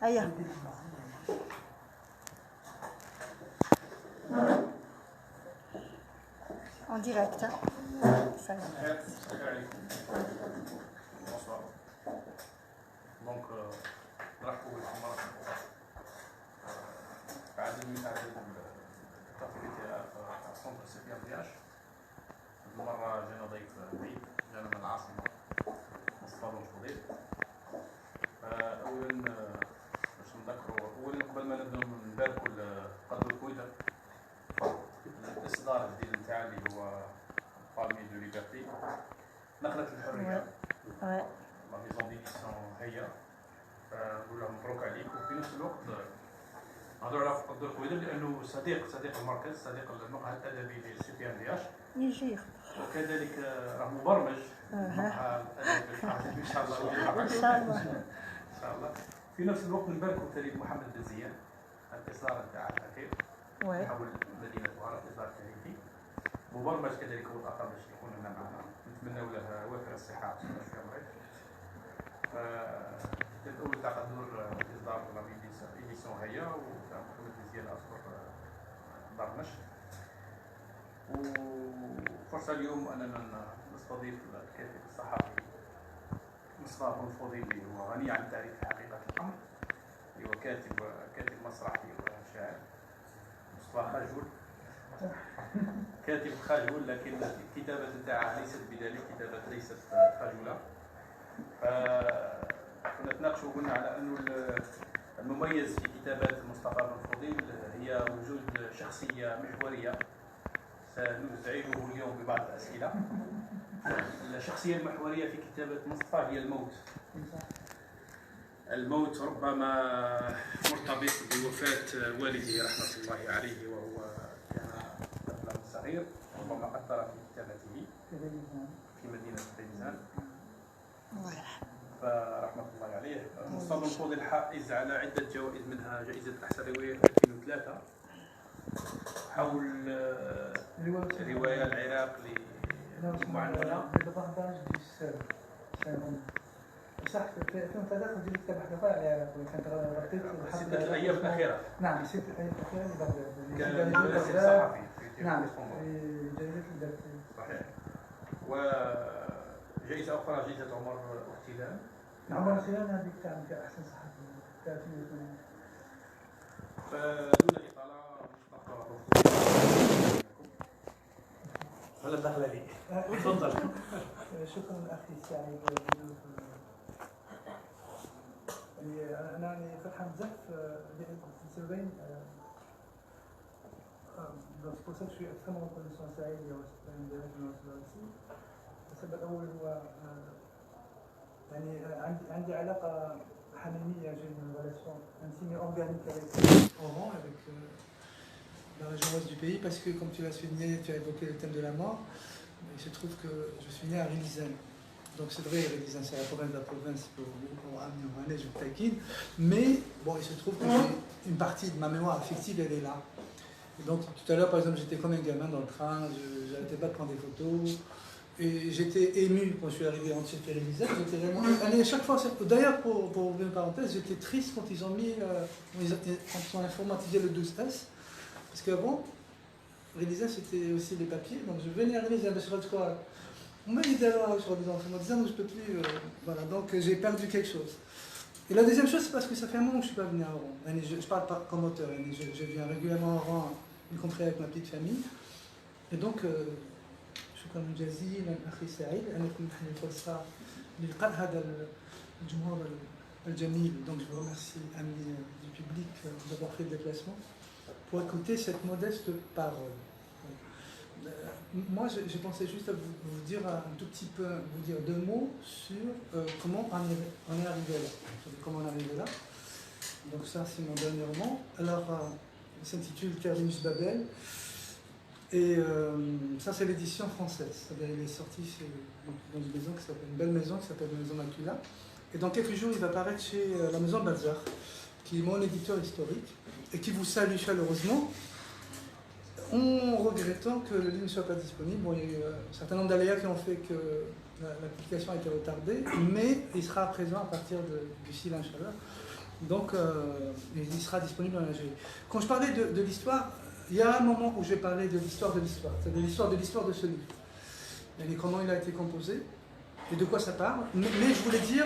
هيا en direct. Bonsoir. Donc, نرحبوا بكم مرة أخرى. بعد المثال التقليدي في سونتر سي بي ام دي اش. المرة جانا ضيف بعيد، جانا من العاصمة مصطفى بن فضيل. أولا باش نذكروا أولا قبل ما نبداو نباركوا لقدر الكويدة الإصدار الجديد نتاع اللي هو بالمي دو ليبرتي نقلة الحرية. لا ميزون ديديسيون هي نقول لهم مبروك عليك. وفي نفس الوقت نهضروا على قدر الكويدة لأنه صديق المركز، صديق المقهى الأدبي للسي بي ام دي اش. يجي وكذلك راه مبرمج المقهى الأدبي إن شاء الله. إن شاء الله. إن شاء الله. في نفس الوقت نباركوا كذلك محمد بن زياد الإصدار نتاع الأخير حول مدينة وهران إصدار تاريخي. مبرمج كذلك هو الأقرب باش يكون لنا معنا، نتمنى له وافر الصحة شوية مريض. الأول تقدر إصدار إديسيون هي ومحمد بن زياد أذكر دار نشر. وفرصة اليوم أننا نستضيف الكاتب الصحفي مصطفى بن فضيل اللي هو غني عن التعريف في حقيقة الأمر، اللي هو كاتب مسرحي وشاعر. مصطفى خجول، كاتب خجول، لكن الكتابة نتاعها ليست بذلك، كتابة ليست خجولة. فكنا نتناقشوا وقلنا على أنه المميز في كتابات مصطفى بن فضيل هي وجود شخصية محورية سنزعجه اليوم ببعض الأسئلة. الشخصية المحورية في كتابة مصطفى هي الموت. الموت ربما مرتبط بوفاة والده رحمة الله عليه وهو كان طفلا صغير، ربما أثر في كتابته في مدينة بيزان فرحمة الله عليه. مصطفى بن فضيل حائز على عدة جوائز، منها جائزة أحسن رواية في 2003 حول رواية العراق لمعنونة. صح، في 2003 جبت كتاب حدثاء العراق وكانت غطيت 6 أيام الأخيرة. نعم 6 أيام الأخيرة لبغداد. كان مراسل صحفي في نعم في جريدة البلد. صحيح. وجائزة أخرى جائزة عمر اغتيلان. عمر اغتيلان هذه كانت كأحسن صحفي 2008. فدون إطالة هذا دخل لي. تفضل. شكرا أخي سعيد. أنا فرحان بزاف بسببين. C'est pour ça que je suis extrêmement reconnaissant à Saïd et au SPM aussi. السبب الأول هو يعني عندي علاقة حميمية جدا، une relation intime et organique avec Oran, avec la région ouest du pays, parce que comme tu l'as souligné, tu as évoqué le thème de la mort. Il se trouve que je suis né à Rilizan. Donc c'est vrai, Rilizan c'est la province de la province pour amener au Mané, je vous taquine. Mais bon, il se trouve que une partie de ma mémoire affective, elle est là. Et donc tout à l'heure, par exemple, j'étais comme un gamin dans le train, j'arrêtais pas de prendre des photos. Et j'étais ému quand je suis arrivé en Rilizan. J'étais vraiment... Allez, à chaque fois, d'ailleurs, pour ouvrir une parenthèse, j'étais triste quand ils ont mis, quand ils ont informatisé le 12S. Parce qu'avant, Rilizan c'était aussi les papiers. Donc je venais à Rilizan, je suis quoi. On m'a dit alors sur des enfants, en disant je ne peux plus. Voilà, donc j'ai perdu quelque chose. Et la deuxième chose, c'est parce que ça fait un moment que je ne suis pas venu à Oran. Je parle pas comme auteur, je viens régulièrement à Oran, y compris avec ma petite famille. Et donc, شكرا جزيلا أخي سعيد أنكم تحني الفرصة للقاء هذا الجمهور الجميل. Donc je vous remercie, amis du public, d'avoir fait le déplacement pour écouter cette modeste parole. Moi, je pensais juste à vous dire un tout petit peu, vous dire deux mots sur comment on est arrivé là. Comment on est arrivé là. Donc ça, c'est mon dernier roman. Alors, il s'intitule Terminus Babel. Et ça, c'est l'édition française. C'est-à-dire, il est sorti dans une maison qui s'appelle une belle maison qui s'appelle la Maison Macula. Et dans quelques jours, il va apparaître chez la Maison Balzac, qui est mon éditeur historique et qui vous salue chaleureusement, en regrettant que le livre ne soit pas disponible. Bon, il y a eu un certain nombre d'aléas qui ont fait que la publication a été retardée, mais il sera présent à partir d'ici là, Inch'Allah. Donc, il sera disponible en Algérie. Quand je parlais de l'histoire, il y a un moment où j'ai parlé de l'histoire de l'histoire, c'est-à-dire l'histoire de ce livre. Et comment il a été composé et de quoi ça parle. Mais je voulais dire,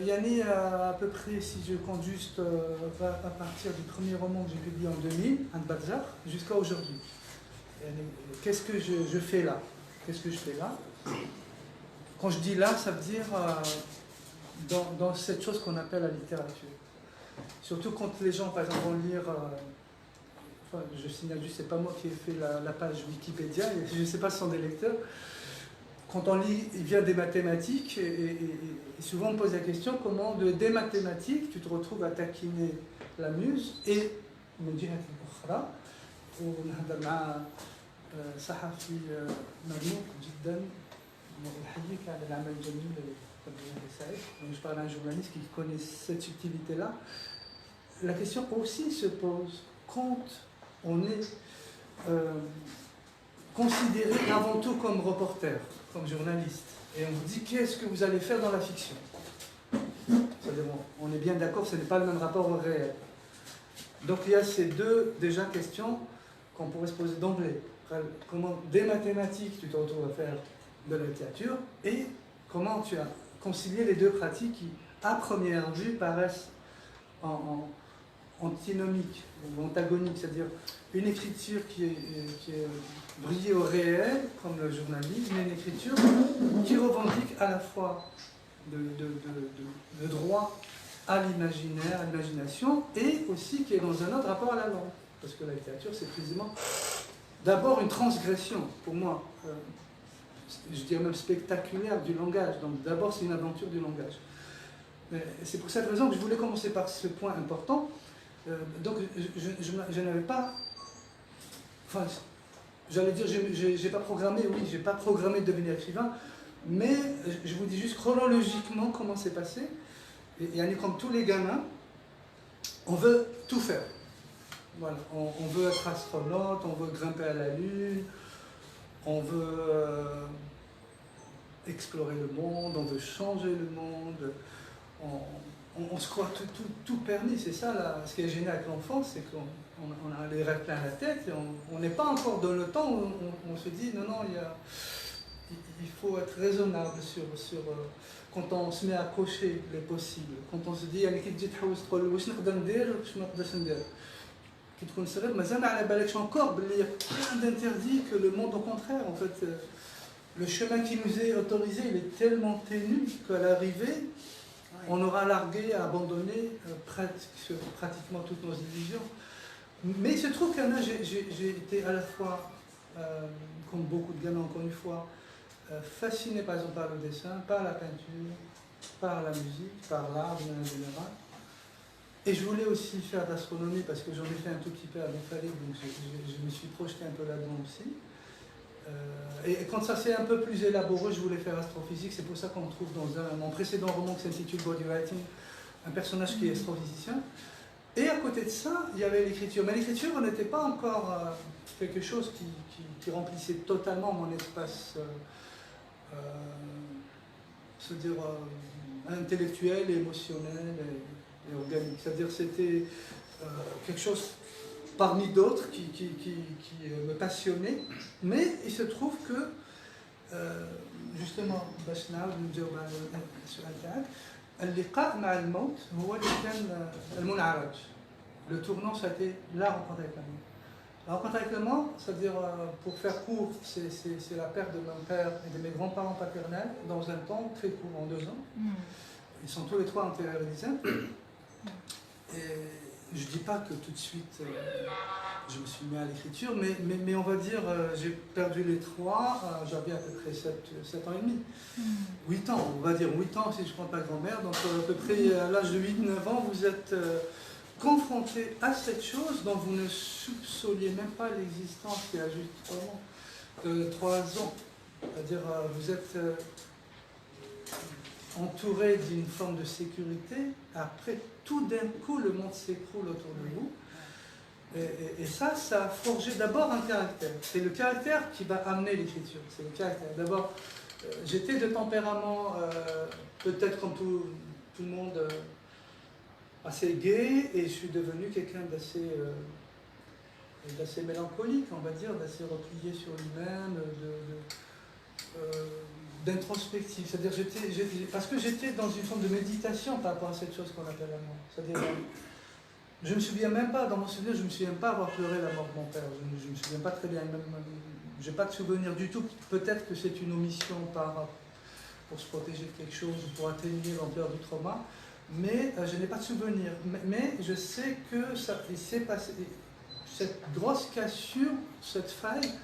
Yanni, à peu près, si je compte juste à partir du premier roman que j'ai publié en 2000, Ant Bazar, jusqu'à aujourd'hui. Qu'est-ce que je fais là? Qu'est-ce que je fais là? Quand je dis là, ça veut dire dans cette chose qu'on appelle la littérature. Surtout quand les gens, par exemple, vont lire... enfin, je signale juste, c'est pas moi qui ai fait la page Wikipédia, je ne sais pas si ce sont des lecteurs. Quand on lit, il vient des mathématiques, et souvent on pose la question, comment des mathématiques, tu te retrouves à taquiner la muse, et من جهة أخرى ونهضر مع صحفي مرموق جدا ونحييك على العمل الجميل اللي قدمه سعيد. Je parle à un journaliste qui connaît cette subtilité-là. La question aussi se pose quand on est considéré avant tout comme reporter, comme journaliste, et on vous dit qu'est-ce que vous allez faire dans la fiction. C'est-à-dire, on est bien d'accord, ce n'est pas le même rapport au réel. Donc il y a ces deux déjà questions qu'on pourrait se poser d'emblée. Comment des mathématiques tu te retrouves à faire de la littérature, et comment tu as concilié les deux pratiques qui, à première vue, paraissent antinomiques ou antagoniques, c'est-à-dire une écriture qui est brillée au réel, comme le journalisme, et une écriture qui revendique à la fois le droit à l'imaginaire, à l'imagination, et aussi qui est dans un autre rapport à la langue. Parce que la littérature, c'est précisément d'abord une transgression, pour moi, je dirais même spectaculaire, du langage. Donc d'abord, c'est une aventure du langage. C'est pour cette raison que je voulais commencer par ce point important. Donc je n'avais pas... Enfin, j'allais dire, j'ai pas programmé, oui, j'ai pas programmé de devenir écrivain, mais je vous dis juste chronologiquement comment c'est passé. Et comme tous les gamins, on veut tout faire. Voilà, on veut être astronaute, on veut grimper à la Lune, on veut explorer le monde, on veut changer le monde, on se croit tout permis. C'est ça, là, ce qui est gênant avec l'enfance, c'est qu'on a les rêves plein la tête, et on n'est pas encore dans le temps où on se dit non, il faut être raisonnable sur quand on se met à cocher les possibles, quand on se dit يعني كي تجي تحوس تقول واش نقدر ندير واش ما نقدرش ندير كي تكون صغير مازال ما على بالكش encore باللي y a plein d'interdits que le monde au contraire en fait le chemin qui nous est autorisé il est tellement ténu qu'à l'arrivée on aura largué, abandonné pratiquement toutes nos illusions. Mais il se trouve qu'à là j'ai été à la fois comme beaucoup de gamins encore une fois fasciné par exemple par le dessin, par la peinture, par la musique, par l'art en général. Et je voulais aussi faire d'astronomie parce que j'en ai fait un tout petit peu à Montpellier, donc je me suis projeté un peu là-dedans aussi. Et quand ça c'est un peu plus élaboré, je voulais faire astrophysique, c'est pour ça qu'on trouve dans mon précédent roman qui s'intitule Body Writing, un personnage qui est astrophysicien. Et à côté de ça, il y avait l'écriture. Mais l'écriture n'était pas encore quelque chose qui remplissait totalement mon espace c'est-à-dire intellectuel, émotionnel et organique. C'est-à-dire c'était quelque chose parmi d'autres qui me passionnait, mais il se trouve que justement باش نعاود نجاوب على السؤال تاعك اللقاء مع الموت هو اللي كان المنعرج. Le tournant, ça a été la rencontre avec la mort. La rencontre avec la mort, c'est-à-dire, pour faire court, c'est la perte de mon père et de mes grands-parents paternels dans un temps très court, en 2 ans. Ils sont tous les 3 enterrés à Lisette. Et je ne dis pas que tout de suite je me suis mis à l'écriture, mais on va dire, j'ai perdu les 3, j'avais à peu près 7 ans et demi. 8 ans, on va dire 8 ans si je compte ma grand-mère. Donc à peu près à l'âge de 8-9 ans, vous êtes confronté à cette chose dont vous ne soupçonniez même pas l'existence il y a juste 3 ans. C'est-à-dire, vous êtes entouré d'une forme de sécurité, après tout d'un coup le monde s'écroule autour de vous. Et ça a forgé d'abord un caractère. C'est le caractère qui va amener l'écriture. C'est le caractère. D'abord, j'étais de tempérament, peut-être comme tout le monde, assez gai et je suis devenu quelqu'un d'assez mélancolique, on va dire, d'assez replié sur lui-même, d'introspectif. C'est-à-dire, parce que j'étais dans une forme de méditation par rapport à cette chose qu'on appelle la mort. C'est-à-dire, je me souviens même pas, dans mon souvenir, je me souviens pas avoir pleuré la mort de mon père. Je me souviens pas très bien, j'ai pas de souvenir du tout. Peut-être que c'est une omission pour se protéger de quelque chose, pour atténuer l'ampleur du trauma, mais je n'ai pas de souvenir. Mais je sais que ça s'est passé. Cette grosse cassure, cette faille,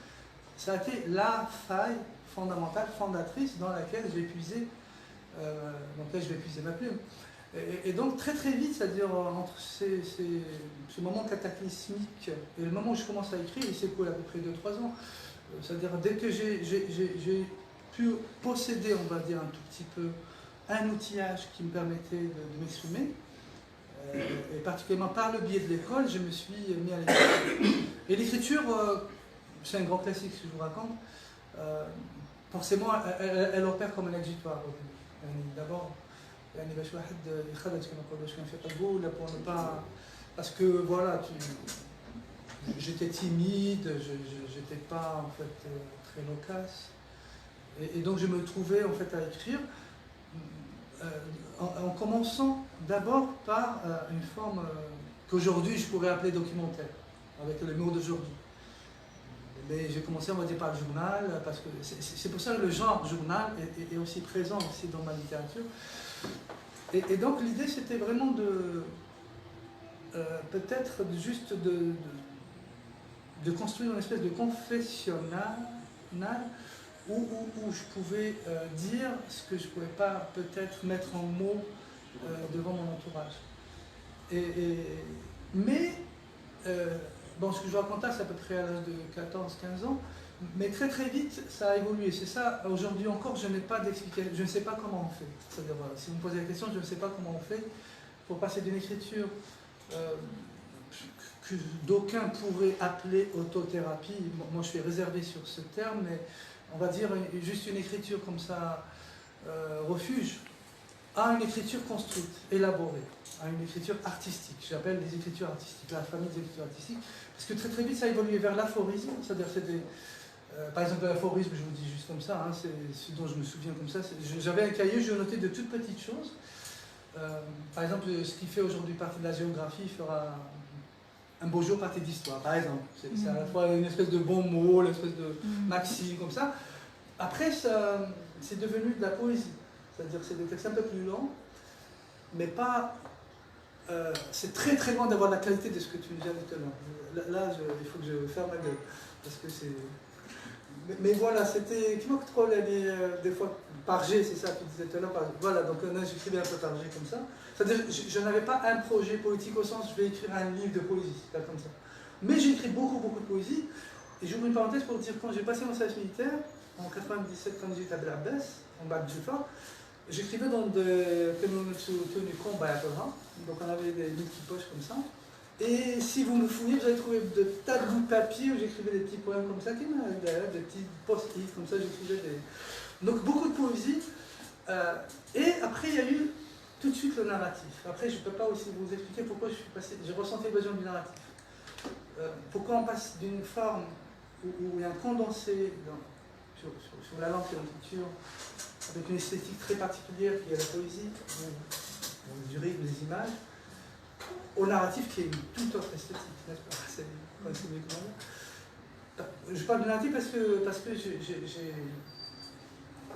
ça a été la faille fondamentale, fondatrice, dans laquelle je vais puiser ma plume. Et donc très très vite, c'est-à-dire entre ce moment cataclysmique et le moment où je commence à écrire, il s'est écoulé à peu près 2-3 ans. C'est-à-dire dès que j'ai pu posséder, on va dire un tout petit peu, un outillage qui me permettait de m'exprimer, et particulièrement par le biais de l'école, je me suis mis à l'écriture. Et l'écriture, c'est un grand classique que je vous raconte, forcément elle opère comme un exutoire. D'abord, pour ne pas... Parce que voilà, j'étais timide, j'étais pas en fait très loquace. Et donc je me trouvais en fait à écrire en commençant d'abord par une forme qu'aujourd'hui je pourrais appeler documentaire, avec le mot d'aujourd'hui. Mais j'ai commencé, on va dire, par le journal, parce que c'est pour ça que le genre journal est aussi présent aussi dans ma littérature. Et donc l'idée c'était vraiment de peut-être juste de construire une espèce de confessionnal où je pouvais dire ce que je ne pouvais pas peut-être mettre en mots devant mon entourage. Mais bon, ce que je raconte là, c'est à peu près à l'âge de 14-15 ans, mais très très vite, ça a évolué. C'est ça, aujourd'hui encore, je n'ai pas d'explication, je ne sais pas comment on fait. C'est-à-dire, si vous me posez la question, je ne sais pas comment on fait pour passer d'une écriture que d'aucuns pourraient appeler autothérapie. Moi, je suis réservé sur ce terme, mais on va dire juste une écriture comme ça, refuge, à une écriture construite, élaborée, à une écriture artistique. J'appelle les écritures artistiques, la famille des écritures artistiques, parce que très très vite ça a évolué vers l'aphorisme, c'est-à-dire par exemple l'aphorisme, je vous dis juste comme ça, hein, c'est ce dont je me souviens comme ça, j'avais un cahier, je notais de toutes petites choses. Par exemple, ce qui fait aujourd'hui partie de la géographie fera un beau jour partie d'histoire, par exemple. C'est à la fois une espèce de bon mot, une espèce de maxime, comme ça. Après, c'est devenu de la poésie. C'est-à-dire que c'est des textes un peu plus longs, mais pas... c'est très très loin d'avoir la qualité de ce que tu viens de te dire. Là, il faut que je ferme ma gueule, parce que c'est... Mais voilà, c'était... des fois par G, c'est ça que tu disais tout à l'heure. Voilà, donc là, j'écrivais un peu par G comme ça. C'est-à-dire je n'avais pas un projet poétique au sens je vais écrire un livre de poésie, c'est pas comme ça. Mais j'ai écrit beaucoup de poésie. Et j'ouvre une parenthèse pour dire, quand j'ai passé mon service militaire, en 97-98 à Bel Abbès, en bas de Juffa, j'écrivais dans des tenues combat à Abraham. Donc on avait des multi-poches comme ça. Et si vous me fouillez, vous allez trouver de tas de bouts de papier où j'écrivais des petits poèmes comme ça, des petits post-it, comme ça j'écrivais des... Donc beaucoup de poésie. Et après il y a eu tout de suite le narratif. Après je ne peux pas aussi vous expliquer pourquoi j'ai ressenti le besoin du narratif. Pourquoi on passe d'une forme où il y a un condensé sur la langue et l'écriture, avec une esthétique très particulière qui est la poésie, du rythme, des images, au narratif qui est une toute autre esthétique, n'est-ce pas? Je parle de narratif parce que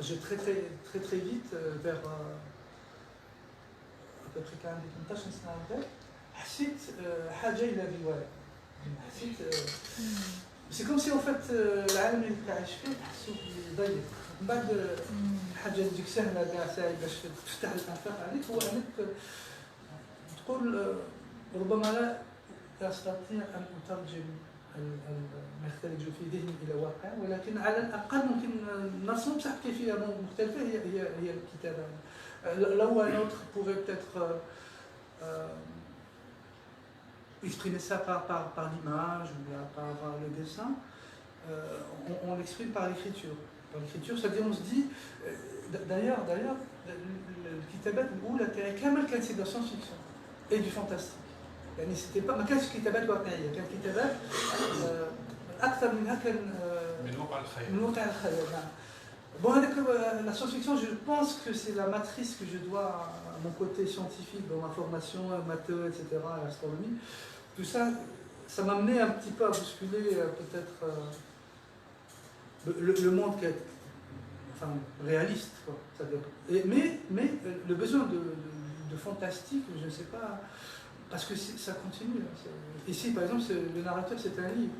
j'ai très vite, vers à peu près 18 سنة حسيت حاجة إلى الرواية. C'est comme si en fait العالم اللي كنت عايش فيه تحسه ضيق. من بعد حاجة تجيك سهلة كاع ساهل باش تفتح الآفاق عليك هو أنك تقول ربما لا أستطيع أن أترجم ما يختلج في ذهني إلى واقع، ولكن على الأقل ممكن نرسم بصح كيفية مختلفة هي الكتابة. Là où un autre pourrait peut-être exprimer ça par l'image ou par le dessin, on l'exprime par l'écriture. Par l'écriture, c'est-à-dire on se dit, d'ailleurs, le kitabat الأولى تاعي كامل كانت سي de la science-fiction. et du fantastique. يعني c'était pas ما كانش كتابات واقعية، كانت كتابات أكثر منها كان من واقع الخيال. من واقع الخيال نعم. Bon, avec la science-fiction, je pense que c'est la matrice que je dois à mon côté scientifique, dans ma formation, maths, etc., astronomie. Tout ça, ça m'a amené un petit peu à bousculer peut-être le monde qui est enfin, réaliste. Quoi. Mais le besoin de fantastique, je ne sais pas, parce que ça continue. Ici, par exemple, le narrateur, c'est un livre.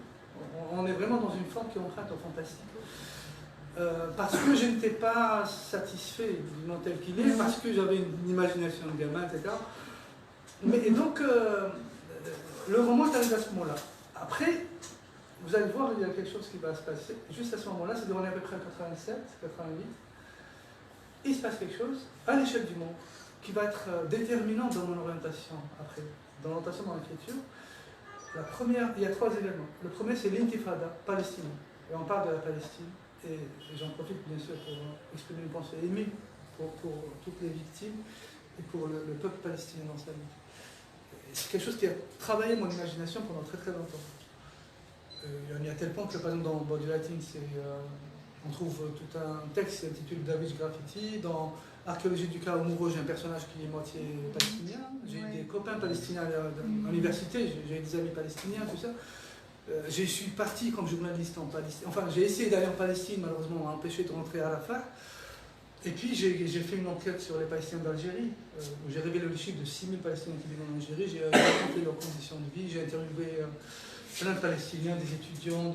On est vraiment dans une forme qui emprunte au fantastique. Parce que je n'étais pas satisfait du monde tel qu'il est, parce que j'avais une imagination de gamin, etc. Et donc, le roman est arrivé à ce moment-là. Après, vous allez voir, il y a quelque chose qui va se passer. Juste à ce moment-là, c'est-à-dire on est à peu près en 87, 88. Il se passe quelque chose à l'échelle du monde qui va être déterminant dans mon orientation après, dans l'orientation dans l'écriture. La première, il y a 3 éléments. Le premier, c'est l'intifada palestinienne. Et on parle de la Palestine. Et j'en profite bien sûr pour exprimer une pensée émue pour toutes les victimes et pour le peuple palestinien dans sa vie. C'est quelque chose qui a travaillé mon imagination pendant très très longtemps. Il y a tel point que par exemple dans Body Writing, on trouve tout un texte qui s'intitule David Graffiti. Dans Archéologie du cas amoureux, j'ai un personnage qui est moitié palestinien. J'ai eu des copains palestiniens à l'université, j'ai eu des amis palestiniens, tout ça. Je suis parti comme journaliste en Palestine. Enfin, j'ai essayé d'aller en Palestine, malheureusement, on m'a empêché de rentrer à Rafah. Et puis, j'ai fait une enquête sur les Palestiniens d'Algérie, où j'ai révélé le chiffre de 6000 Palestiniens qui vivent en Algérie. J'ai raconté leurs conditions de vie, j'ai interviewé plein de Palestiniens, des étudiants,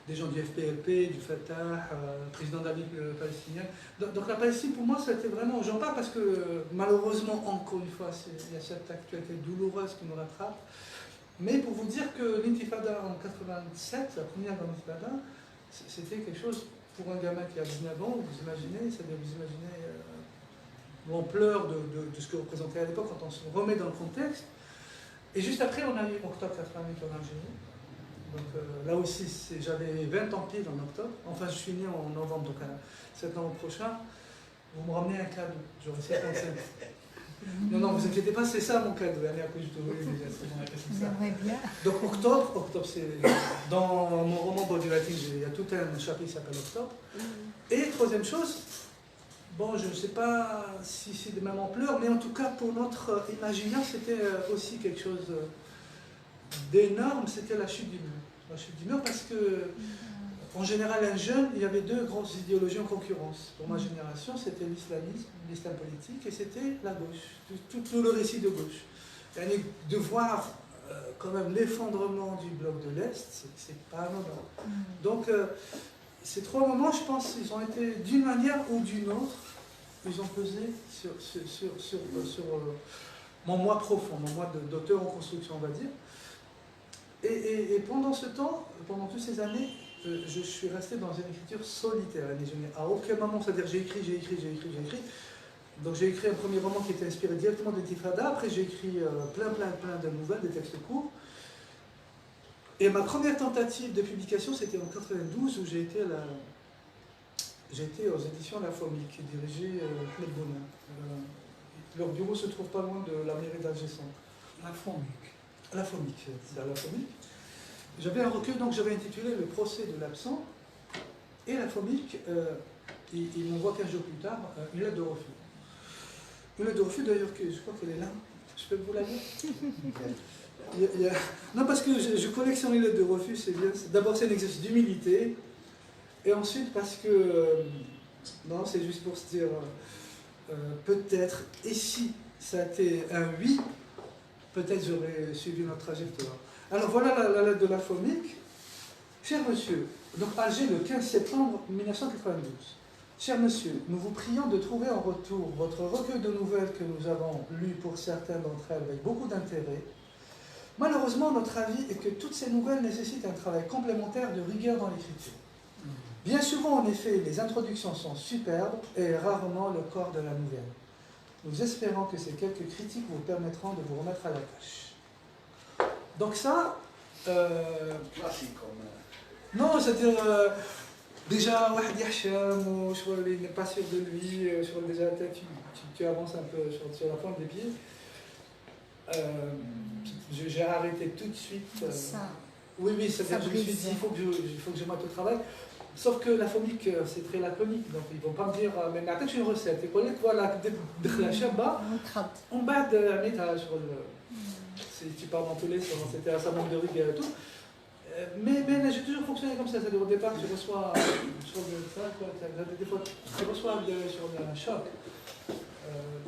des gens du FPLP, du Fatah, président de la Ligue palestinienne. Donc la Palestine, pour moi, c'était vraiment... J'en parle parce que, malheureusement, encore une fois, il y a cette actualité douloureuse qui nous rattrape. Mais pour vous dire que l'intifada en 87, la première grande intifada, c'était quelque chose pour un gamin qui a 19 ans, vous imaginez, c'est-à-dire vous imaginez l'ampleur de ce que représentait à l'époque quand on se remet dans le contexte. Et juste après, on a eu octobre 88 en Algérie. Donc là aussi, j'avais 20 ans pile en octobre. Enfin, je suis né en novembre, donc 7 ans prochain. Vous me ramenez un cadeau, j'aurai 55 ans. Non, vous inquiétez pas, c'est ça mon cadeau. L'année après, je te voulais déjà. Donc octobre, c'est dans mon roman Body Writing, il y a tout un chapitre qui s'appelle Octobre. Et troisième chose, bon, je ne sais pas si c'est de même ampleur, mais en tout cas pour notre imaginaire, c'était aussi quelque chose d'énorme, c'était la chute du mur. La chute du mur parce que, en général, un jeune, il y avait 2 grosses idéologies en concurrence. Pour ma génération, c'était l'islamisme, l'islam politique, et c'était la gauche, tout le récit de gauche. Et de voir quand même l'effondrement du bloc de l'Est, c'est pas anodin. Donc, ces 3 moments, je pense, ils ont été d'une manière ou d'une autre, ils ont pesé sur mon moi profond, mon moi d'auteur en construction, on va dire. Et pendant ce temps, pendant toutes ces années, je suis resté dans une écriture solitaire. À aucun moment, c'est-à-dire j'ai écrit. Donc j'ai écrit un premier roman qui était inspiré directement d'Intifada. Après j'ai écrit plein de nouvelles, des textes courts. Et ma première tentative de publication, c'était en 92 où j'ai été aux éditions La Fomique, qui dirigeait Ahmed Bouna. Leur bureau se trouve pas loin de la mairie d'Alger Centre. La Fomique. La Fomique, c'est à La Fomique. J'avais un recueil, donc j'avais intitulé Le procès de l'absent. Et La Fomique, il m'envoie 15 jours plus tard une lettre de refus. Une lettre de refus d'ailleurs, je crois qu'elle est là. Je peux vous la lire? Non, parce que je collectionne les lettres de refus, c'est bien. D'abord, c'est un exercice d'humilité. Et ensuite, parce que... non, c'est juste pour se dire... peut-être, et si ça a été un oui, peut-être j'aurais suivi notre trajectoire. Alors voilà la lettre de La Fomique. Cher monsieur, donc Alger le 15 septembre 1992. Cher monsieur, nous vous prions de trouver en retour votre recueil de nouvelles que nous avons lu pour certaines d'entre elles avec beaucoup d'intérêt. Malheureusement, notre avis est que toutes ces nouvelles nécessitent un travail complémentaire de rigueur dans l'écriture. Bien souvent, en effet, les introductions sont superbes et rarement le corps de la nouvelle. Nous espérons que ces quelques critiques vous permettront de vous remettre à la tâche. Donc ça... classique comme... Non, c'est-à-dire... déjà, il n'est pas sûr de lui, déjà tu avances un peu sur la pointe des pieds. J'ai arrêté tout de suite. Ça. Oui, c'est-à-dire je me suis brise. dit, il faut que je mette au travail. Sauf que la phomique, c'est très laconique, donc ils ne vont pas me dire, mais نعطيك une recette. يقول لك voilà, دخله شابة. ونتخض. On bat عملتها شغل. Si tu parles dans tous les sens, c'était à sa manque de rigueur et tout. Mais j'ai toujours fonctionné comme ça, c'est-à-dire au départ, tu reçois des fois, tu reçois un choc.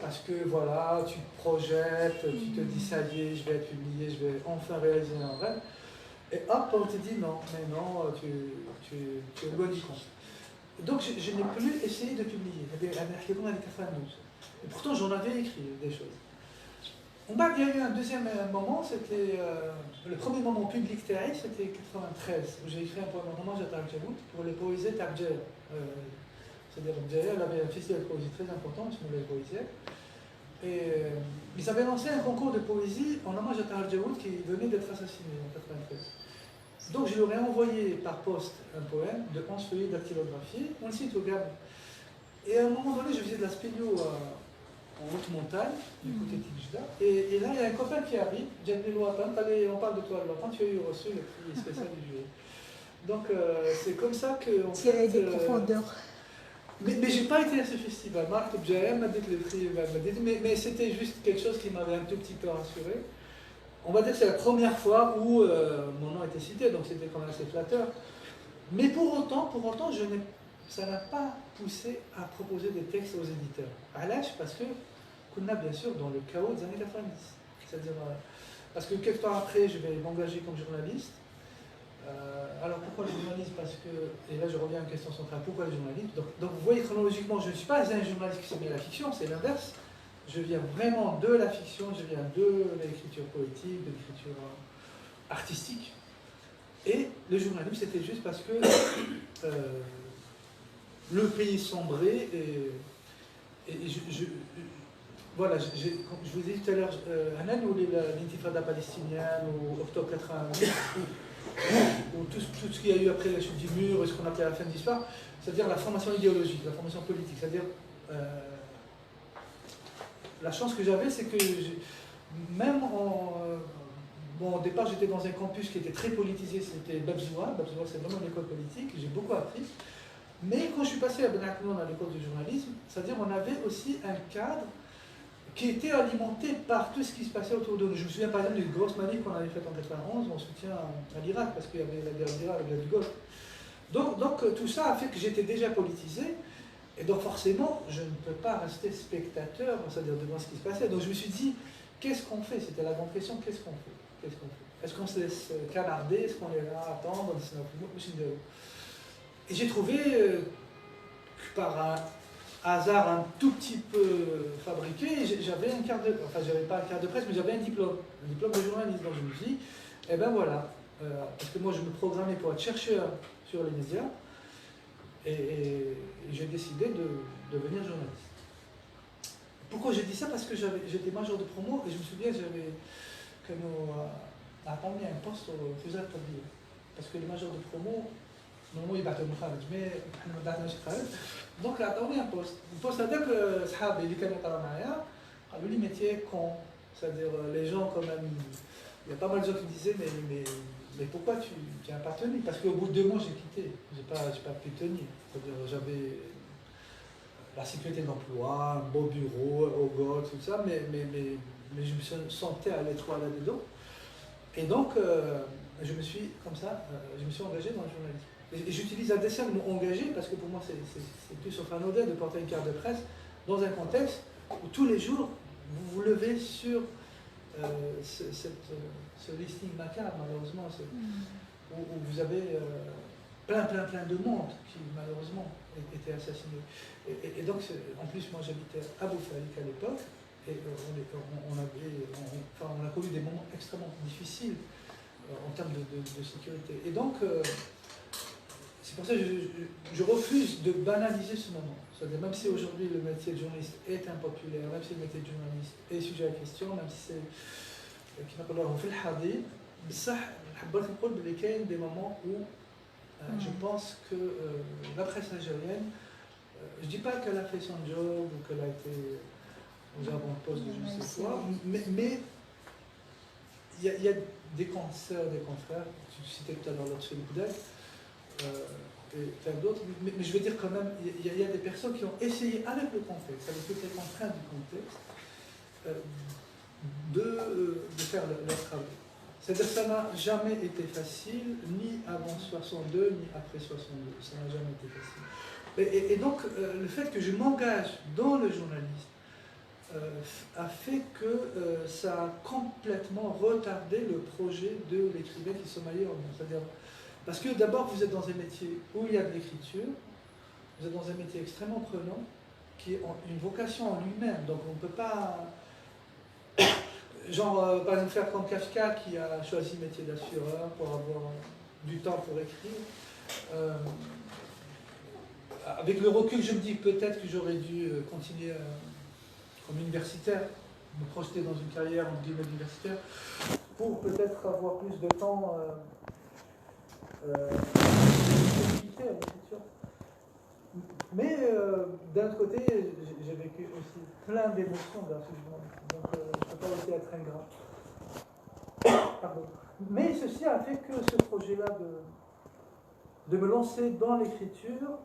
Parce que voilà, tu te projettes, tu te dis ça y est, je vais être publié, je vais enfin réaliser un rêve. Et hop, on te dit non, mais non, tu es loin du compte. Donc je n'ai plus essayé de publier. Et pourtant j'en avais écrit des choses. Il y a eu un deuxième moment, c'était le premier moment public théâtre, c'était 93, où j'ai écrit un roman de Tarjaout pour les poésies Tarjer. C'est-à-dire elle avait un festival de poésie très important, je me l'ai poésie. Et ils avaient lancé un concours de poésie en hommage à Tarjaout qui venait d'être assassiné en 93. Donc je leur ai envoyé par poste un poème de 11 feuillets dactylographiés, on le cite au Gabon. Et à un moment donné, je faisais de la spéléo en haute montagne, du côté de Tijda. Et là, il y a un copain qui arrive, Djamil Ouatan, on parle de toi, Ouatan, tu as eu reçu le prix spécial du jury. Donc c'est comme ça que... Tirer des profondeurs. Mais je n'ai pas été à ce festival. Marc Bjahem m'a dit que le prix mais c'était juste quelque chose qui m'avait un tout petit peu rassuré. On va dire que c'est la première fois où mon nom était cité, donc c'était quand même assez flatteur. Mais pour autant ça n'a pas poussé à proposer des textes aux éditeurs. À l'âge, parce que qu'on a bien sûr dans le chaos des années 90. C'est-à-dire, parce que quelques temps après, je vais m'engager comme journaliste. Alors pourquoi le journalisme? Parce que, et là je reviens à une question centrale, pourquoi le journalisme? Donc vous voyez chronologiquement, je ne suis pas un journaliste qui s'est mis à la fiction, c'est l'inverse. Je viens vraiment de la fiction, je viens de l'écriture poétique, de l'écriture artistique. Et le journalisme, c'était juste parce que le pays sombrait et voilà, je vous ai dit tout à l'heure, un an où l'intifada palestinienne, ou octobre 88, ou tout ce qu'il y a eu après la chute du mur, ce qu'on appelait la fin de l'histoire, c'est-à-dire la formation idéologique, la formation politique, c'est-à-dire la chance que j'avais, c'est que même au départ j'étais dans un campus qui était très politisé, c'était Babzoua c'est vraiment une école politique, j'ai beaucoup appris. Mais quand je suis passé à Ben Aknoun à l'école du journalisme, c'est-à-dire on avait aussi un cadre qui était alimenté par tout ce qui se passait autour de nous. Je me souviens par exemple d'une grosse manif qu'on avait faite en 91 en soutien à l'Irak, parce qu'il y avait la guerre d'Irak, la guerre du Golfe. Donc tout ça a fait que j'étais déjà politisé, et donc forcément je ne peux pas rester spectateur, c'est-à-dire devant ce qui se passait. Donc je me suis dit, qu'est-ce qu'on fait? C'était la grande question, qu'est-ce qu'on fait? Est-ce qu'on se laisse canarder? Est-ce qu'on est là à attendre? Et j'ai trouvé, par un hasard un tout petit peu fabriqué, j'avais un quart de... Enfin, j'avais pas un quart de presse, mais j'avais un diplôme de journaliste. Donc je me suis dit, eh ben voilà, parce que moi je me programmais pour être chercheur sur les médias, et j'ai décidé de devenir journaliste. Pourquoi j'ai dit ça? Parce que j'étais major de promo, et je me souviens que nous avons mis un poste au Fusat Tablier. Parce que les majors de promo, normalement ils battent au Mukharaj, mais nous ne battons pas. Donc là, on a un poste. Le poste, c'est-à-dire que les gens qui ont métier con. C'est-à-dire les gens quand même, il y a pas mal de gens qui me disaient mais pourquoi tu n'as pas tenu? Parce qu'au bout de 2 mois j'ai quitté, j'ai pas pu tenir. C'est-à-dire j'avais la sécurité d'emploi, un beau bureau, au GOT, tout ça, mais je me sentais à l'étroit là-dedans. Et donc je me suis comme ça, je me suis engagé dans le journalisme. Et j'utilise à dessein le mot engagé parce que pour moi c'est plus sauf anodin de porter une carte de presse dans un contexte où tous les jours vous vous levez sur ce listing macabre malheureusement, où vous avez plein de monde qui malheureusement était assassiné. Et donc en plus moi j'habitais à Boufalik à l'époque et on a connu des moments extrêmement difficiles en termes de sécurité. Et donc c'est pour ça que je refuse de banaliser ce moment. C'est-à-dire, même si aujourd'hui le métier de journaliste est impopulaire, même si le métier de journaliste est sujet à question, même si c'est des moments où je pense que la presse algérienne, je ne dis pas qu'elle a fait son job ou qu'elle a été aux avant-postes de je ne sais quoi, mais il y a des consoeurs, des confrères, tu citais tout à l'heure l'autre Boudel, et plein d'autres, mais je veux dire quand même, il y a des personnes qui ont essayé avec le contexte, avec toutes les contraintes du contexte, de faire leur travail. C'est-à-dire que ça n'a jamais été facile, ni avant 62, ni après 62. Ça n'a jamais été facile. Et donc, le fait que je m'engage dans le journalisme a fait que ça a complètement retardé le projet de l'écrivain qui sommeillait en nous. C'est-à-dire, parce que d'abord, vous êtes dans un métier où il y a de l'écriture, vous êtes dans un métier extrêmement prenant, qui a une vocation en lui-même. Donc, on ne peut pas... Genre, par exemple, faire comme Kafka qui a choisi le métier d'assureur pour avoir du temps pour écrire. Avec le recul, je me dis peut-être que j'aurais dû continuer comme universitaire, me projeter dans une carrière entre guillemets universitaire, pour peut-être avoir plus de temps à l'écriture. Mais d'un autre côté, j'ai vécu aussi plein d'émotions dans ce journal. Donc je ne peux pas aussi être ingrat. Pardon. Mais ceci a fait que ce projet-là de me lancer dans l'écriture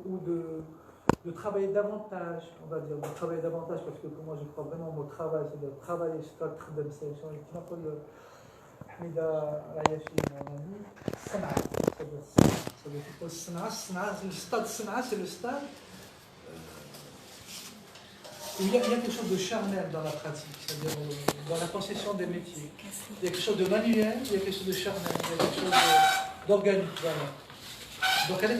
ou de travailler davantage, on va dire, de travailler davantage, parce que pour moi je crois vraiment au travail, c'est de travailler sur le travail de sélection. Et qui m'appelle Hamida Ayashi, mon ami, Sanaa. Ça doit être Sanaa. Le stade Sanaa, c'est le stade où il y a quelque chose de charnel dans la pratique, c'est-à-dire dans la concession des métiers. Il y a quelque chose de manuel, il y a quelque chose de charnel, il y a quelque chose d'organique. Voilà. Donc avec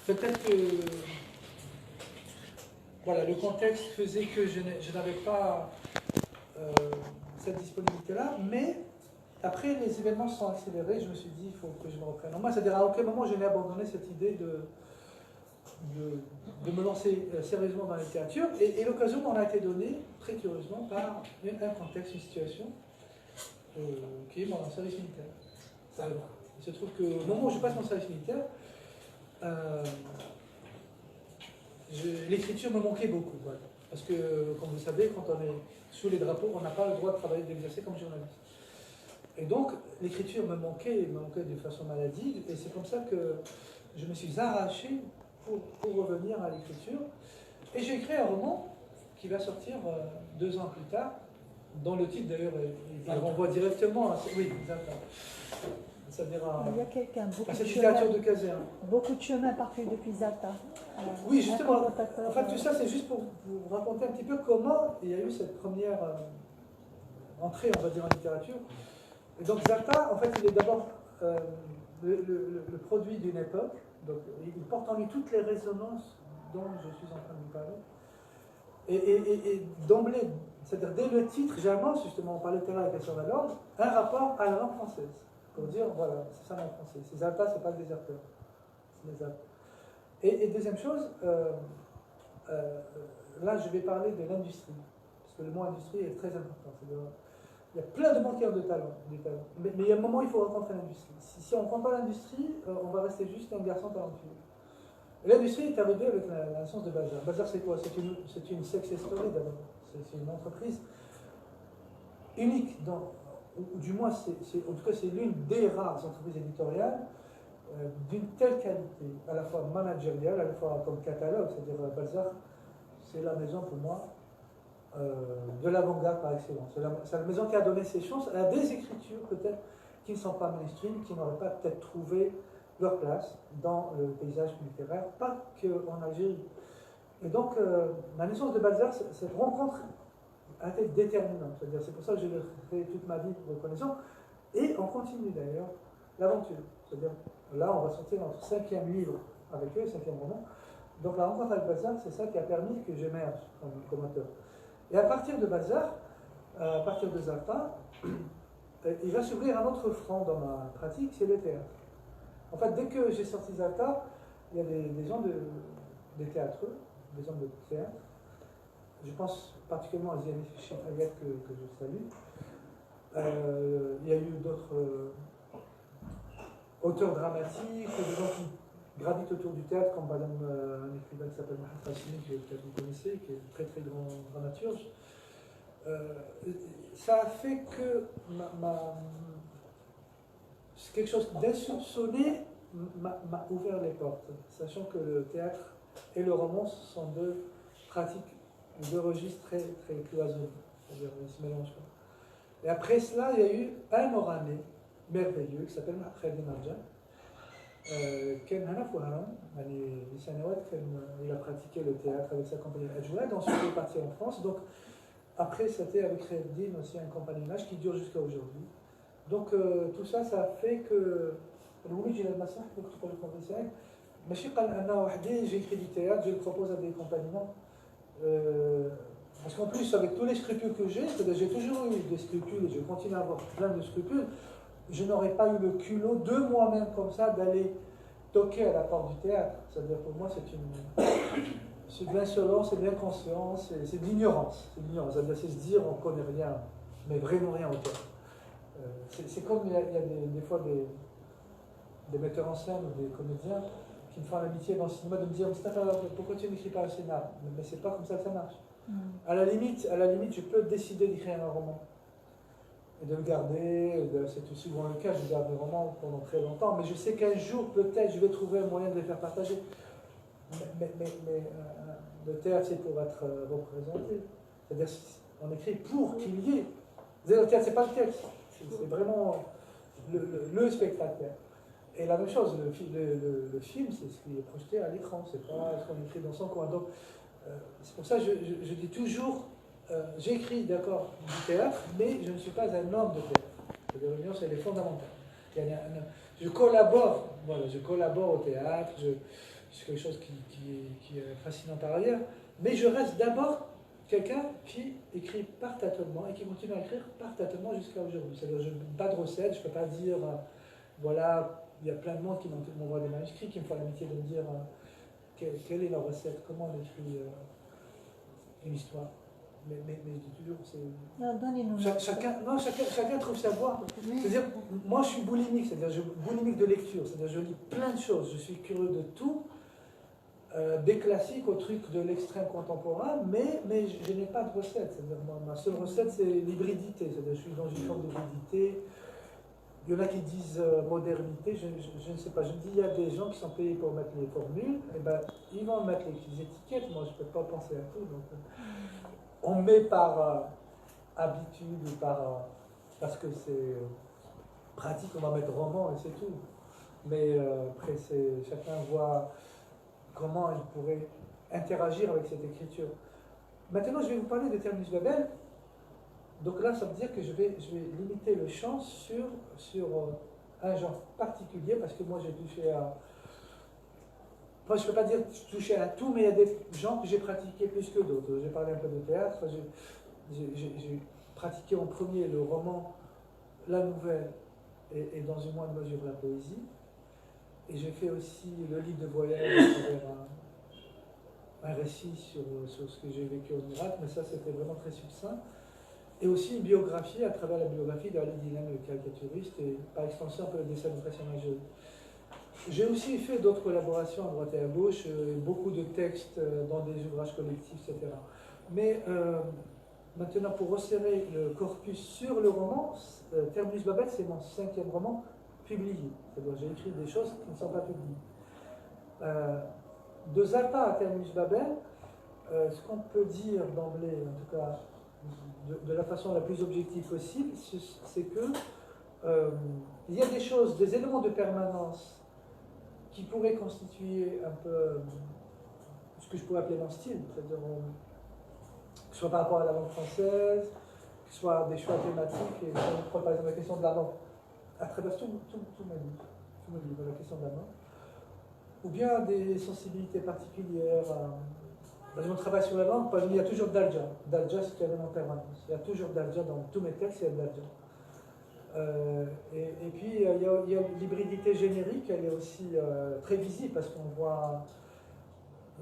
peut-être que voilà, le contexte faisait que je n'avais pas cette disponibilité-là, mais après les événements se sont accélérés, je me suis dit il faut que je me reprenne en main. C'est-à-dire à aucun moment je n'ai abandonné cette idée de me lancer sérieusement dans la littérature, et l'occasion m'en a été donnée, très curieusement, par un contexte, une situation, qui est mon service militaire. Il se trouve qu'au moment où je passe mon service militaire, l'écriture me manquait beaucoup. Voilà. Parce que, comme vous savez, quand on est sous les drapeaux, on n'a pas le droit de travailler, d'exercer comme journaliste. Et donc, l'écriture me manquait de façon maladive, et c'est comme ça que je me suis arraché pour revenir à l'écriture. Et j'ai écrit un roman qui va sortir 2 ans plus tard, dont le titre d'ailleurs, il renvoie directement à... Oui, exactement. C'est-à-dire il y a quelqu'un, cette littérature de Caser. Beaucoup de chemin parcouru depuis Zata. Oui, justement. En fait, tout ça, c'est juste pour vous raconter un petit peu comment il y a eu cette première entrée, on va dire, en littérature. Et donc Zata, en fait, il est d'abord le produit d'une époque. Donc, il porte en lui toutes les résonances dont je suis en train de vous parler. Et d'emblée, c'est-à-dire dès le titre, j'avance justement, on parlait tout à l'heure avec la question de la langue, un rapport à la langue française. Pour dire, voilà, c'est ça la langue française. C'est Zalta, c'est pas le déserteur. C'est les Alpes. Et deuxième chose, là je vais parler de l'industrie. Parce que le mot industrie est très important. Il y a plein de banquiers de talent. Mais il y a un moment où il faut rencontrer l'industrie. Si on ne rencontre pas l'industrie, on va rester juste un garçon talentueux. L'industrie est arrivée avec la naissance de Bazar. Bazar, c'est quoi? C'est une success story d'abord. C'est une entreprise unique, ou du moins, en tout cas, c'est l'une des rares entreprises éditoriales d'une telle qualité, à la fois managériale, à la fois comme catalogue. C'est-à-dire, Bazar, c'est la maison pour moi de l'avant-garde par excellence. C'est la maison qui a donné ses chances à des écritures peut-être qui ne sont pas mainstream, qui n'auraient pas peut-être trouvé leur place dans le paysage littéraire, pas qu'en Algérie. Et donc, la naissance de Balzac, cette rencontre a été déterminante. C'est pour ça que je l'ai fait toute ma vie reconnaissant. Et on continue d'ailleurs l'aventure. C'est-à-dire, là, on va sortir notre 5e livre avec eux, 5e roman. Donc, la rencontre avec Balzac, c'est ça qui a permis que j'émerge comme auteur. Et à partir de Balzac, à partir de Zalta, il va s'ouvrir un autre front dans ma pratique, c'est le théâtre. En fait, dès que j'ai sorti Zalta, il y a des gens des théâtreux, des hommes de théâtre. Je pense particulièrement à Ziani Ayat que je salue. Il y a eu d'autres auteurs dramatiques, des gens qui gravitent autour du théâtre, comme par exemple un écrivain qui s'appelle Mohamed Hassini, que peut-être vous connaissez, qui est un très très grand dramaturge. ça a fait que quelque chose d'insoupçonné m'a ouvert les portes, sachant que le théâtre et le roman sont deux pratiques, deux registres très, très cloisonnés, c'est-à-dire ils se mélangent pas. Et après cela, il y a eu un Oranais merveilleux qui s'appelle Khalid Marjan. Il a pratiqué le théâtre avec sa compagnie Ajouad, ensuite il est parti en France. Donc, après, c'était avec Khalid aussi un compagnonnage qui dure jusqu'à aujourd'hui. Donc, tout ça, ça a fait que. J'ai écrit du théâtre, je le propose à des compagnons. Parce qu'en plus, avec tous les scrupules que j'ai toujours eu des scrupules et je continue à avoir plein de scrupules. Je n'aurais pas eu le culot de moi-même comme ça d'aller toquer à la porte du théâtre. C'est-à-dire pour moi, c'est de l'insolence, c'est de l'inconscience, c'est de l'ignorance. C'est-à-dire c'est se dire on ne connaît rien, mais vraiment rien au théâtre. C'est comme il y a des fois des metteurs en scène ou des comédiens qui me font l'amitié dans le cinéma de me dire pourquoi tu n'écris pas un scénar? Mais c'est pas comme ça que ça marche. À la limite, je peux décider d'écrire un roman et de le garder, c'est tout souvent le cas, je garde des romans pendant très longtemps, mais je sais qu'un jour, peut-être, je vais trouver un moyen de les faire partager. Mais le théâtre, c'est pour être représenté. C'est-à-dire, on écrit pour qu'il y ait. Le théâtre, c'est pas le texte, c'est vraiment le spectateur. Et la même chose, le film, c'est ce qui est projeté à l'écran, c'est pas ce qu'on écrit dans son coin. Donc, c'est pour ça que je dis toujours, j'écris d'accord du théâtre, mais je ne suis pas un homme de théâtre. C'est-à-dire, l'union, c'est les fondamentaux. Je collabore au théâtre, c'est quelque chose qui est fascinant par ailleurs, mais je reste d'abord quelqu'un qui écrit par tâtonnement et qui continue à écrire par tâtonnement jusqu'à aujourd'hui. C'est-à-dire, je n'ai pas de recette, je ne peux pas dire, voilà, il y a plein de monde qui m'envoie des manuscrits, qui me font l'amitié de me dire quelle est la recette, comment on écrit une histoire. Mais je dis toujours, chacun trouve sa voie. C'est-à-dire, moi je suis boulimique, boulimique de lecture, c'est-à-dire je lis plein de choses, je suis curieux de tout, des classiques au truc de l'extrême contemporain, mais je n'ai pas de recette. C'est-à-dire, ma seule recette, c'est l'hybridité, c'est-à-dire je suis dans une forme d'hybridité. Il y en a qui disent modernité, je ne sais pas, je dis il y a des gens qui sont payés pour mettre les formules, et ben ils vont mettre les étiquettes, moi je ne peux pas penser à tout. Donc, on met par habitude ou parce que c'est pratique, on va mettre roman et c'est tout. Mais après, chacun voit comment il pourrait interagir avec cette écriture. Maintenant, je vais vous parler de Terminus Babel. Donc là, ça veut dire que je vais limiter le champ sur un genre particulier, parce que moi j'ai touché à... Moi, je ne peux pas dire toucher à tout, mais il y a des genres que j'ai pratiqués plus que d'autres. J'ai parlé un peu de théâtre, j'ai pratiqué en premier le roman, la nouvelle et dans une moindre mesure la poésie. Et j'ai fait aussi le livre de voyage, un récit sur ce que j'ai vécu en Irak, mais ça c'était vraiment très succinct. Et aussi une biographie à travers la biographie d'Ali Dilan, le caricaturiste, et par extension un peu le dessin de personnage. J'ai aussi fait d'autres collaborations à droite et à gauche, beaucoup de textes dans des ouvrages collectifs, etc. Mais maintenant, pour resserrer le corpus sur le roman, Terminus Babel, c'est mon 5e roman publié. C'est-à-dire j'ai écrit des choses qui ne sont pas publiées. De Zappa à Terminus Babel, ce qu'on peut dire d'emblée, en tout cas de la façon la plus objective possible, c'est que il y a des choses, des éléments de permanence qui pourraient constituer un peu ce que je pourrais appeler mon style, c'est-à-dire que ce soit par rapport à la langue française, que ce soit des choix thématiques, et je prends par exemple la question de la langue, à travers tout ma vie, la question de la langue, ou bien des sensibilités particulières. Par exemple, on travaille sur la langue, il y a toujours Dalja. Dalja, c'est un élément permanence. Il y a toujours Dalja dans tous mes textes, il y a Dalja. Et puis, il y a l'hybridité générique, elle est aussi très visible parce qu'on voit,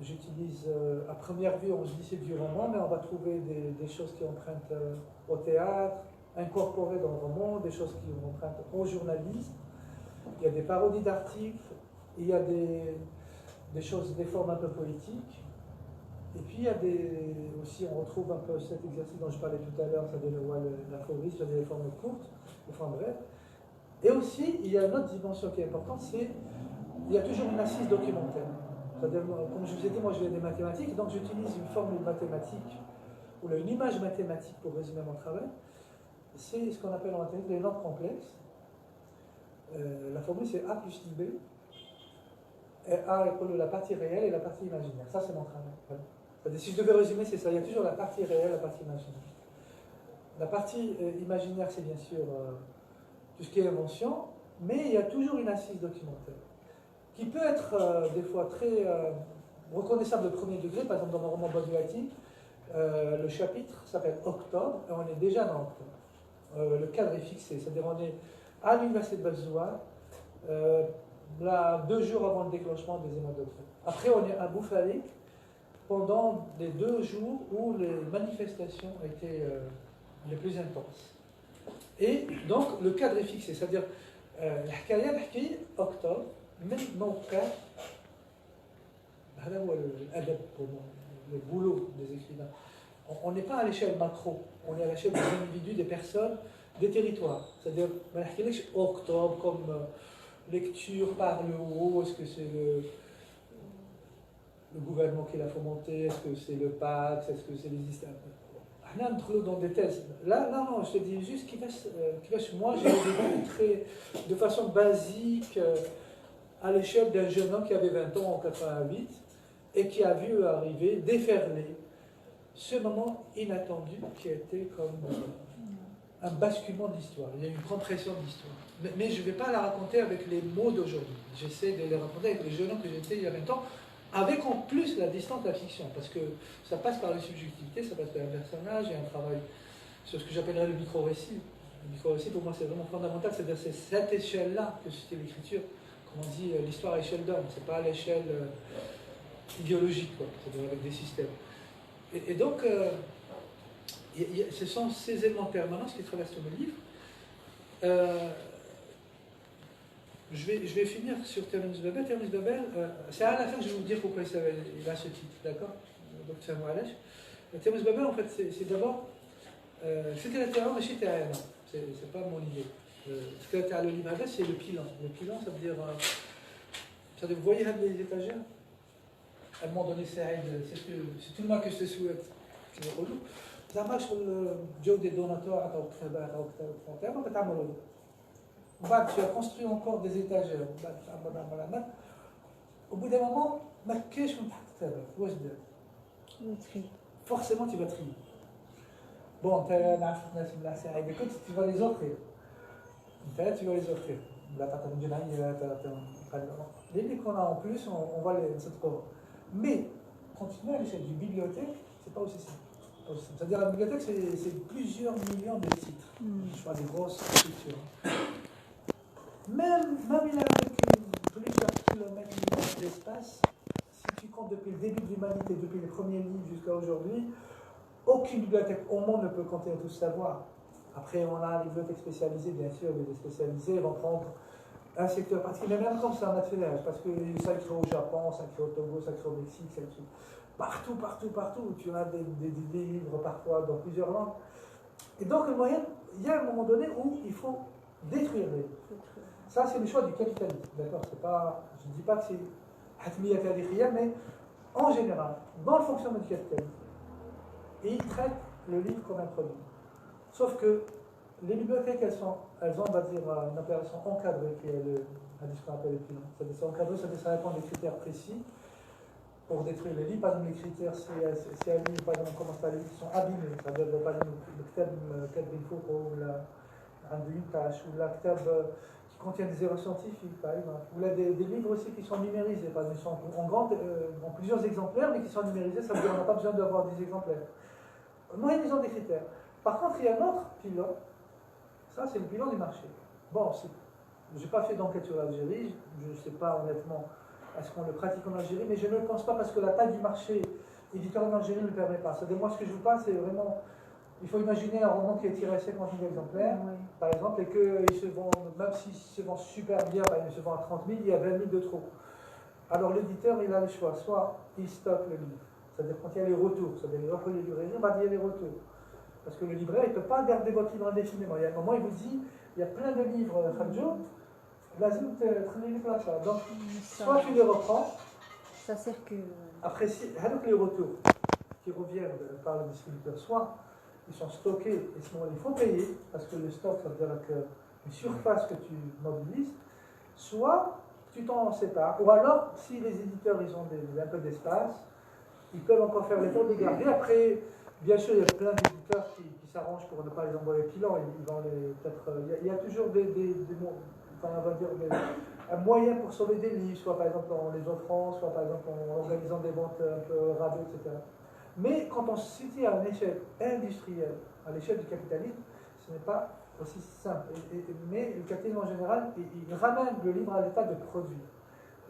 j'utilise à première vue, on se dit c'est du roman, mais on va trouver des choses qui empruntent au théâtre, incorporées dans le roman, des choses qui empruntent au journalisme. Il y a des parodies d'articles, il y a des choses, des formes un peu poétiques. Et puis il y a aussi, on retrouve un peu cet exercice dont je parlais tout à l'heure, c'est-à-dire l'aphorisme, c'est-à-dire les formes courtes, les formes brèves. Et aussi, il y a une autre dimension qui est importante, c'est il y a toujours une assise documentaire. C'est-à-dire, comme je vous ai dit, moi je viens des mathématiques, donc j'utilise une formule mathématique, ou une image mathématique pour résumer mon travail. C'est ce qu'on appelle en mathématiques les nombres complexes. La formule c'est A plus IB. Et A égale la partie réelle et la partie imaginaire. Ça c'est mon travail. Voilà. C'est-à-dire, si je devais résumer, c'est ça. Il y a toujours la partie réelle et la partie imaginaire. La partie imaginaire, c'est bien sûr tout ce qui est invention, mais il y a toujours une assise documentaire qui peut être des fois très reconnaissable de premier degré. Par exemple, dans mon roman Bauduati, le chapitre s'appelle Octobre et on est déjà dans Octobre. Le cadre est fixé, c'est-à-dire on est à l'université de Bazouar, là, 2 jours avant le déclenchement des émeutes d'octobre. Après, on est à Boufalik pendant les 2 jours où les manifestations étaient les plus intenses. Et donc, le cadre est fixé, c'est-à-dire, octobre, même موقع هذا هو الأدب pour le boulot des écrivains. On n'est pas à l'échelle macro, on est à l'échelle des individus, des personnes, des territoires. C'est-à-dire, octobre comme lecture par le haut, est-ce que c'est le gouvernement qui l'a fomenté, est-ce que c'est le Pax, est-ce que c'est les Islamiques. Là, on entre dans des thèses. Là, non, je te dis juste moi, j'ai démontré de façon basique à l'échelle d'un jeune homme qui avait 20 ans en 88 et qui a vu arriver, déferler ce moment inattendu qui a été comme un basculement de l'histoire. Il y a eu une compression de l'histoire. Mais je ne vais pas la raconter avec les mots d'aujourd'hui. J'essaie de les raconter avec les jeunes hommes que j'étais il y a 20 ans, avec en plus la distance de la fiction, parce que ça passe par les subjectivités, ça passe par un personnage et un travail sur ce que j'appellerais le micro-récit. Le micro-récit, pour moi, c'est vraiment fondamental, c'est-à-dire c'est cette échelle-là que c'était l'écriture. Comme on dit, l'histoire à échelle d'homme, c'est pas à l'échelle idéologique, quoi, c'est-à-dire avec des systèmes. Et donc, ce sont ces éléments permanents qui traversent tout le livre. Je vais finir sur Terminus Babel. Terminus Babel, c'est à la fin que je vais vous dire pourquoi il a ce titre, d'accord? Donc c'est un mot à l'âge. Terminus Babel, en fait, c'est d'abord. C'était la terre, mais c'était à un. C'est pas mon idée. Ce que tu as le livre avec, c'est le pilon. Le pilon, ça veut dire. Vous voyez les étagères? À un moment donné, c'est tout le mal que je te souhaite. Ça marche sur le job des donateurs, tu as construit encore des étagères. Au bout d'un moment, forcément tu vas trier. Bon, tu vas les offrir. Tu vas les offrir. Les livres qu'on a en plus, on va les trouver. Mais, quand tu mets à l'échelle d'une bibliothèque, c'est pas aussi simple. C'est-à-dire la bibliothèque, c'est plusieurs millions de titres. Je vois des grosses structures. Même il a plusieurs kilomètres d'espace, si tu comptes depuis le début de l'humanité, depuis les premiers livres jusqu'à aujourd'hui, aucune bibliothèque au monde ne peut contenir tout ce savoir. Après, on a les bibliothèques spécialisées, bien sûr, les spécialisées vont prendre un secteur particulier, mais même comme c'est un national, parce que ça crée au Japon, ça crée au Togo, ça crée au Mexique, ça crée partout, tu as des livres parfois dans plusieurs langues. Et donc, le moyen, il y a un moment donné où il faut détruire les livres. Ça, c'est le choix du capitalisme, d'accord? Je ne dis pas que c'est hatmiya tarikhia, mais en général, dans le fonctionnement du capitalisme, il traite le livre comme un produit. Sauf que les bibliothèques, elles ont, on va dire, une opération encadrée, qui est ce qu'on appelle le pilon. C'est encadré, ça répond à des critères précis pour détruire les livres. Par exemple, les critères, c'est un livre, par exemple, on commence par les livres qui sont abîmés. C'est-à-dire, par exemple, le ktab il-fouq ou la ktab qui contient des erreurs scientifiques, par exemple. Ou là, des livres aussi qui sont numérisés, par exemple, en plusieurs exemplaires, mais qui sont numérisés, ça veut dire qu'on n'a pas besoin d'avoir 10 exemplaires. Moi, ils ont des critères. Par contre, il y a un autre pilon, ça c'est le pilon du marché. Bon, je n'ai pas fait d'enquête sur l'Algérie, je ne sais pas honnêtement est-ce qu'on le pratique en Algérie, mais je ne le pense pas parce que la taille du marché éditorial en Algérie ne le permet pas. C'est-à-dire, moi, ce que je vous parle, c'est vraiment. Il faut imaginer un roman qui est tiré à 50 000 exemplaires, par exemple, et qu'il se vend, même s'il se vend super bien, il se vend à 30 000, il y a 20 000 de trop. Alors l'éditeur, il a le choix, soit il stocke le livre C'est-à-dire quand il y a les retours, c'est-à-dire il y a les retours. Parce que le libraire, il ne peut pas garder votre livre indéfiniment. Il y a un moment, il vous dit, il y a plein de livres, lazim تخلي لك l'achat. Donc, soit tu les reprends, ça circule. après, avec les retours qui reviennent par le distributeur, soit ils sont stockés, et ce moment il faut payer, parce que le stock, ça veut dire une surface que tu mobilises, soit tu t'en sépares, ou alors, si les éditeurs ils ont un peu d'espace, ils peuvent encore faire l'effort de les garder. Après, bien sûr, il y a plein d'éditeurs qui s'arrangent pour ne pas les envoyer pilants. Il y a toujours un moyen pour sauver des livres, soit par exemple en les offrant, soit par exemple en organisant des ventes un peu rabais, etc. Mais quand on se situe à une échelle industrielle, à l'échelle du capitalisme, ce n'est pas aussi simple. Mais le capitalisme en général, il ramène le livre à l'état de produit.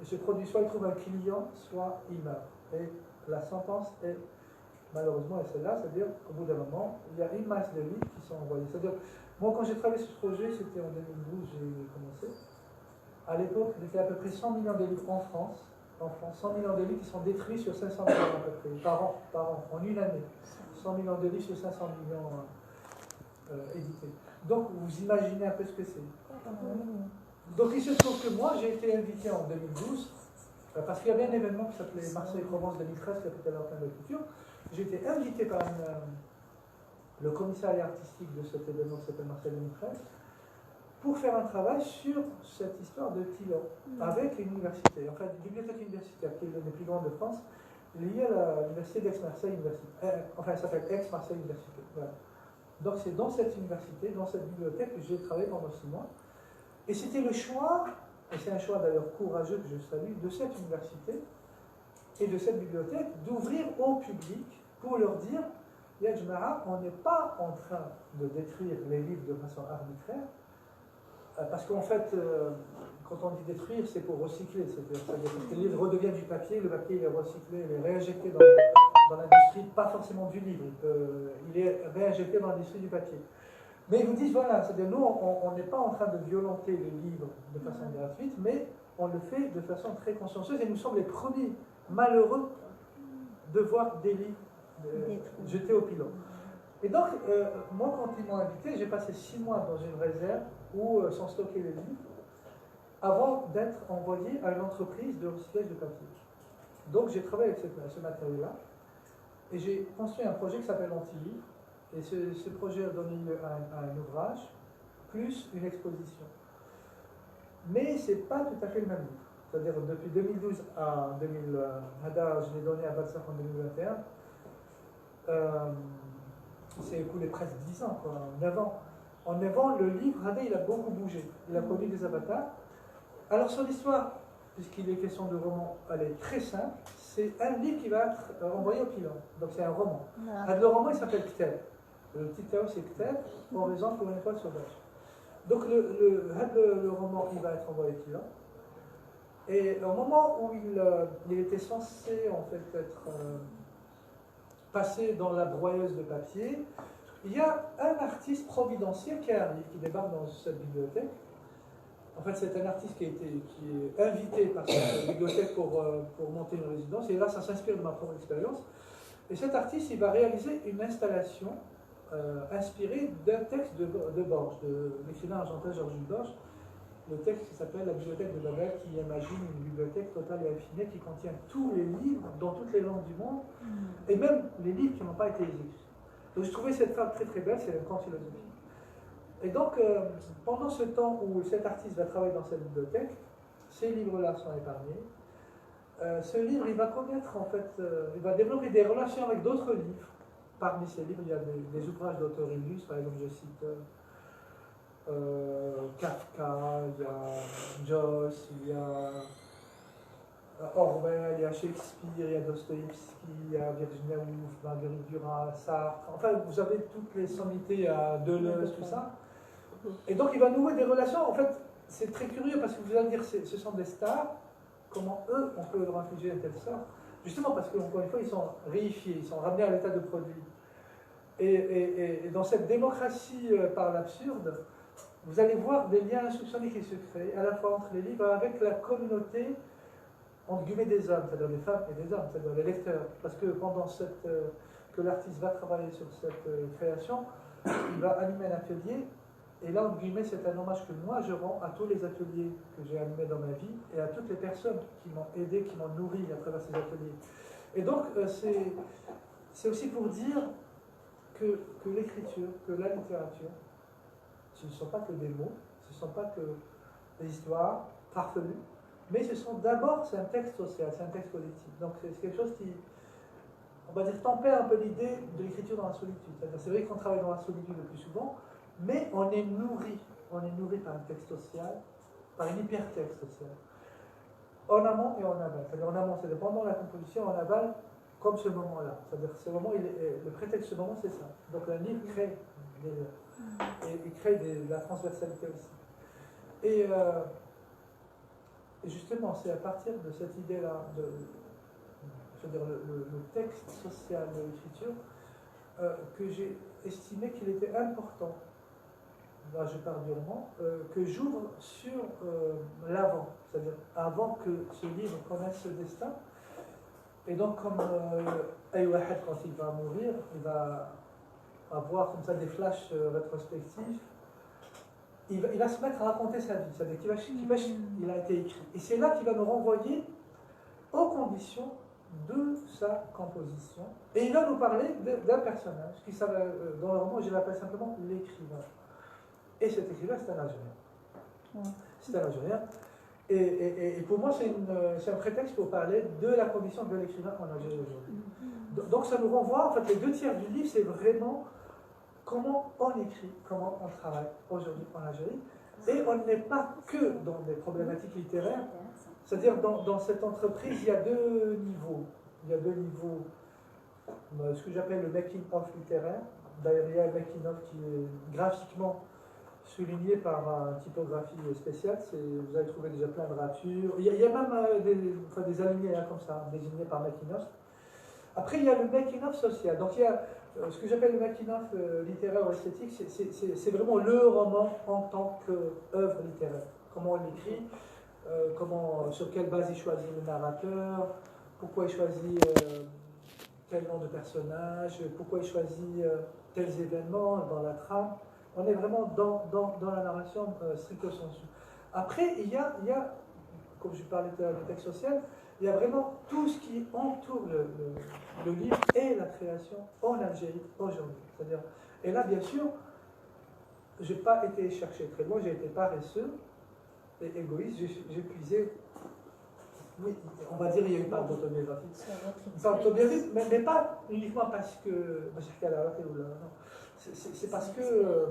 Et ce produit, soit il trouve un client, soit il meurt. Et la sentence est malheureusement celle-là, c'est-à-dire qu'au bout d'un moment, il y a une masse de livres qui sont envoyés. C'est-à-dire, moi quand j'ai travaillé sur ce projet, c'était en 2012, j'ai commencé. À l'époque, il y avait à peu près 100 millions de livres en France. 100 millions de livres qui sont détruits sur 500 millions à peu près, par an, en une année. 100 millions de livres sur 500 millions édités. Donc, vous imaginez un peu ce que c'est. Donc, il se trouve que moi, j'ai été invité en 2012, parce qu'il y avait un événement qui s'appelait Marseille-Provence 2013, capitale européenne de la culture. J'ai été invité par le commissariat artistique de cet événement qui s'appelle Marseille 2013 pour faire un travail sur cette histoire de Tillon avec l'université, en fait, une bibliothèque universitaire qui est l'une des plus grandes de France, liée à l'université d'Aix-Marseille Université. Enfin, elle s'appelle Aix-Marseille Université. Voilà. Donc, c'est dans cette université, dans cette bibliothèque que j'ai travaillé pendant 6 mois. Et c'était le choix, et c'est un choix d'ailleurs courageux que je salue, de cette université et de cette bibliothèque, d'ouvrir au public pour leur dire, Ya Jama'a, on n'est pas en train de détruire les livres de façon arbitraire, parce qu'en fait, quand on dit détruire, c'est pour recycler, c'est-à-dire que le livre redevient du papier, le papier il est recyclé, il est réinjecté dans l'industrie, pas forcément du livre, il est réinjecté dans l'industrie du papier. Mais ils vous disent, voilà, c'est-à-dire nous, on n'est pas en train de violenter les livres de façon gratuite, mais on le fait de façon très consciencieuse, et nous sommes les premiers malheureux de voir des livres jetés au pilon. Et donc, moi, quand ils m'ont invité, j'ai passé 6 mois dans une réserve où sont stockés les livres, avant d'être envoyé à une entreprise de recyclage de papier. Donc, j'ai travaillé avec ce matériau-là, et j'ai construit un projet qui s'appelle Anti-Livre, et ce projet a donné lieu à un ouvrage, plus une exposition. Mais ce n'est pas tout à fait le même livre. C'est-à-dire, depuis 2012 à 2000, je l'ai donné à Batsaf en 2021, c'est écoulé presque 10 ans, quoi, 9 ans. En 9 ans, le livre, il a beaucoup bougé. Il a connu des avatars. Alors, son histoire, puisqu'il est question de roman, elle est très simple. C'est un livre qui va être envoyé au pilon. Donc, c'est un roman. Le roman, il s'appelle Ktab. Le titre c'est Ktab, en raison pour une étoile sauvage. Donc, le roman, il va être envoyé au pilon. Et au moment où il était censé, en fait, être passé dans la broyeuse de papier, il y a un artiste providentiel qui arrive, qui débarque dans cette bibliothèque. En fait, c'est un artiste qui est invité par cette bibliothèque pour monter une résidence. Et là, ça s'inspire de ma propre expérience. Et cet artiste, il va réaliser une installation inspirée d'un texte de Borges, de l'écrivain argentin Georges Borges. Le texte qui s'appelle La bibliothèque de Babel, qui imagine une bibliothèque totale et infinie qui contient tous les livres dans toutes les langues du monde, et même les livres qui n'ont pas été exécutés. Donc je trouvais cette femme très très belle, c'est une grande philosophie. Et donc, pendant ce temps où cet artiste va travailler dans cette bibliothèque, ces livres-là sont épargnés. Ce livre, il va connaître, en fait, il va développer des relations avec d'autres livres. Parmi ces livres, il y a des ouvrages d'auteurs illustres, par exemple, je cite Kafka, il y a Joyce, il y a Orwell, il y a Shakespeare, il y a Dostoïevski, il y a Virginia Woolf, Marguerite Duras, Sartre. Enfin, vous avez toutes les sommités, il y a Deleuze, tout ça. Et donc, il va nouer des relations. En fait, c'est très curieux parce que vous allez dire, ce sont des stars. Comment eux, on peut leur infliger un tel sort? Justement parce qu'encore une fois, ils sont réifiés, ils sont ramenés à l'état de produit. Et dans cette démocratie par l'absurde, vous allez voir des liens insoupçonnés qui se créent, à la fois entre les livres, avec la communauté entre guillemets des hommes, c'est-à-dire des femmes et des hommes, c'est-à-dire les lecteurs. Parce que pendant que l'artiste va travailler sur cette création, il va animer un atelier. Et là, entre guillemets, c'est un hommage que moi je rends à tous les ateliers que j'ai animés dans ma vie et à toutes les personnes qui m'ont aidé, qui m'ont nourri à travers ces ateliers. Et donc, c'est aussi pour dire que l'écriture, que la littérature, ce ne sont pas que des mots, ce ne sont pas que des histoires farfelues, mais c'est un texte social, c'est un texte collectif. Donc, c'est quelque chose qui, on va dire, tempère un peu l'idée de l'écriture dans la solitude. C'est vrai qu'on travaille dans la solitude le plus souvent, mais on est nourri par un texte social, par un hypertexte social, en amont et en aval. C'est-à-dire en amont, c'est pendant la composition, en aval, comme ce moment-là. C'est-à-dire ce moment, le prétexte de ce moment, c'est ça. Donc un livre crée et il crée de la transversalité aussi. Et justement, c'est à partir de cette idée-là, c'est-à-dire le texte social de l'écriture, que j'ai estimé qu'il était important, là je parle durement, que j'ouvre sur l'avant, c'est-à-dire avant que ce livre connaisse ce destin. Et donc comme Ayouahed, quand il va mourir, il va avoir comme ça des flashs rétrospectifs, il va se mettre à raconter sa vie, c'est-à-dire qu'il a été écrit. Et c'est là qu'il va nous renvoyer aux conditions de sa composition. Et il va nous parler d'un personnage qui, dans le roman, je l'appelle simplement l'écrivain. Et cet écrivain, c'est un Algérien. C'est un Algérien. Et pour moi, c'est un prétexte pour parler de la condition de l'écrivain en Algérie aujourd'hui. Donc ça nous renvoie, en fait, les 2 tiers du livre, c'est vraiment comment on écrit, comment on travaille aujourd'hui en Algérie. Et on n'est pas que dans des problématiques littéraires. C'est-à-dire, dans cette entreprise, il y a 2 niveaux. Il y a 2 niveaux, ce que j'appelle le making-of littéraire. D'ailleurs, il y a un making-of qui est graphiquement souligné par une typographie spéciale. Vous allez trouver déjà plein de ratures. Il y a même des alignés comme ça, désignés par making-of. Après, il y a le making-of social. Donc, il y a ce que j'appelle le making-of littéraire ou esthétique, c'est vraiment le roman en tant qu'œuvre littéraire. Comment on l'écrit, sur quelle base il choisit le narrateur, pourquoi il choisit tel nom de personnage, pourquoi il choisit tels événements dans la trame. On est vraiment dans la narration stricto sensu. Après, il y a, comme je parlais du texte social, il y a vraiment tout ce qui entoure le livre et la création en Algérie aujourd'hui. C'est-à-dire, et là, bien sûr, je n'ai pas été chercher très loin, j'ai été paresseux et égoïste, j'ai puisé. Oui, on va dire qu'il y a une part d'autobiographie. Mais pas uniquement parce que. C'est parce que.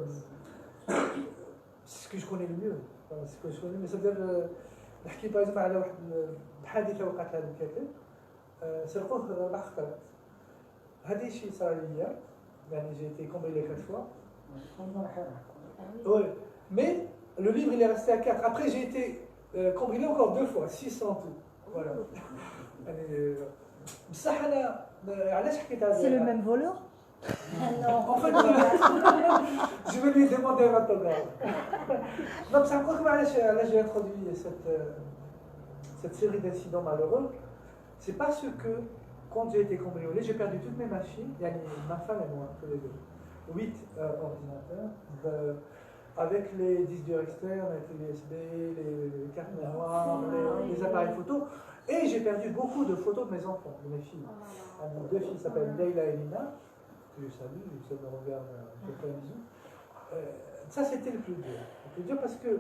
C'est ce que je connais le mieux. C'est ce que je connais, mais c'est-à-dire. نحكي باغ اكزومبل على واحد الحادثه وقعت لهذا الكاتب سرقوه 4 خطرات. هذه شي صار ليا يعني j'ai été cambriolé 4 fois. Oui, mais le livre il est resté à 4. Après j'ai été cambriolé encore 2 fois, 6 en tout. Voilà. بصح انا علاش حكيت هذا؟ C'est le même voleur? En fait, je vais lui demander un autographe. Donc, ça me croit que j'ai introduit cette série d'incidents malheureux. C'est parce que, quand j'ai été cambriolé, j'ai perdu toutes mes machines, ma femme et moi, tous les deux. 8 ordinateurs, avec les disques durs externes, avec les USB, les cartes mémoire, les appareils photo. Et j'ai perdu beaucoup de photos de mes enfants, de mes filles. Mes 2 filles s'appellent Leila et Lina. Que je salue, je me regarde, je fais un bisou. Ça, c'était le plus dur. Le plus dur parce que,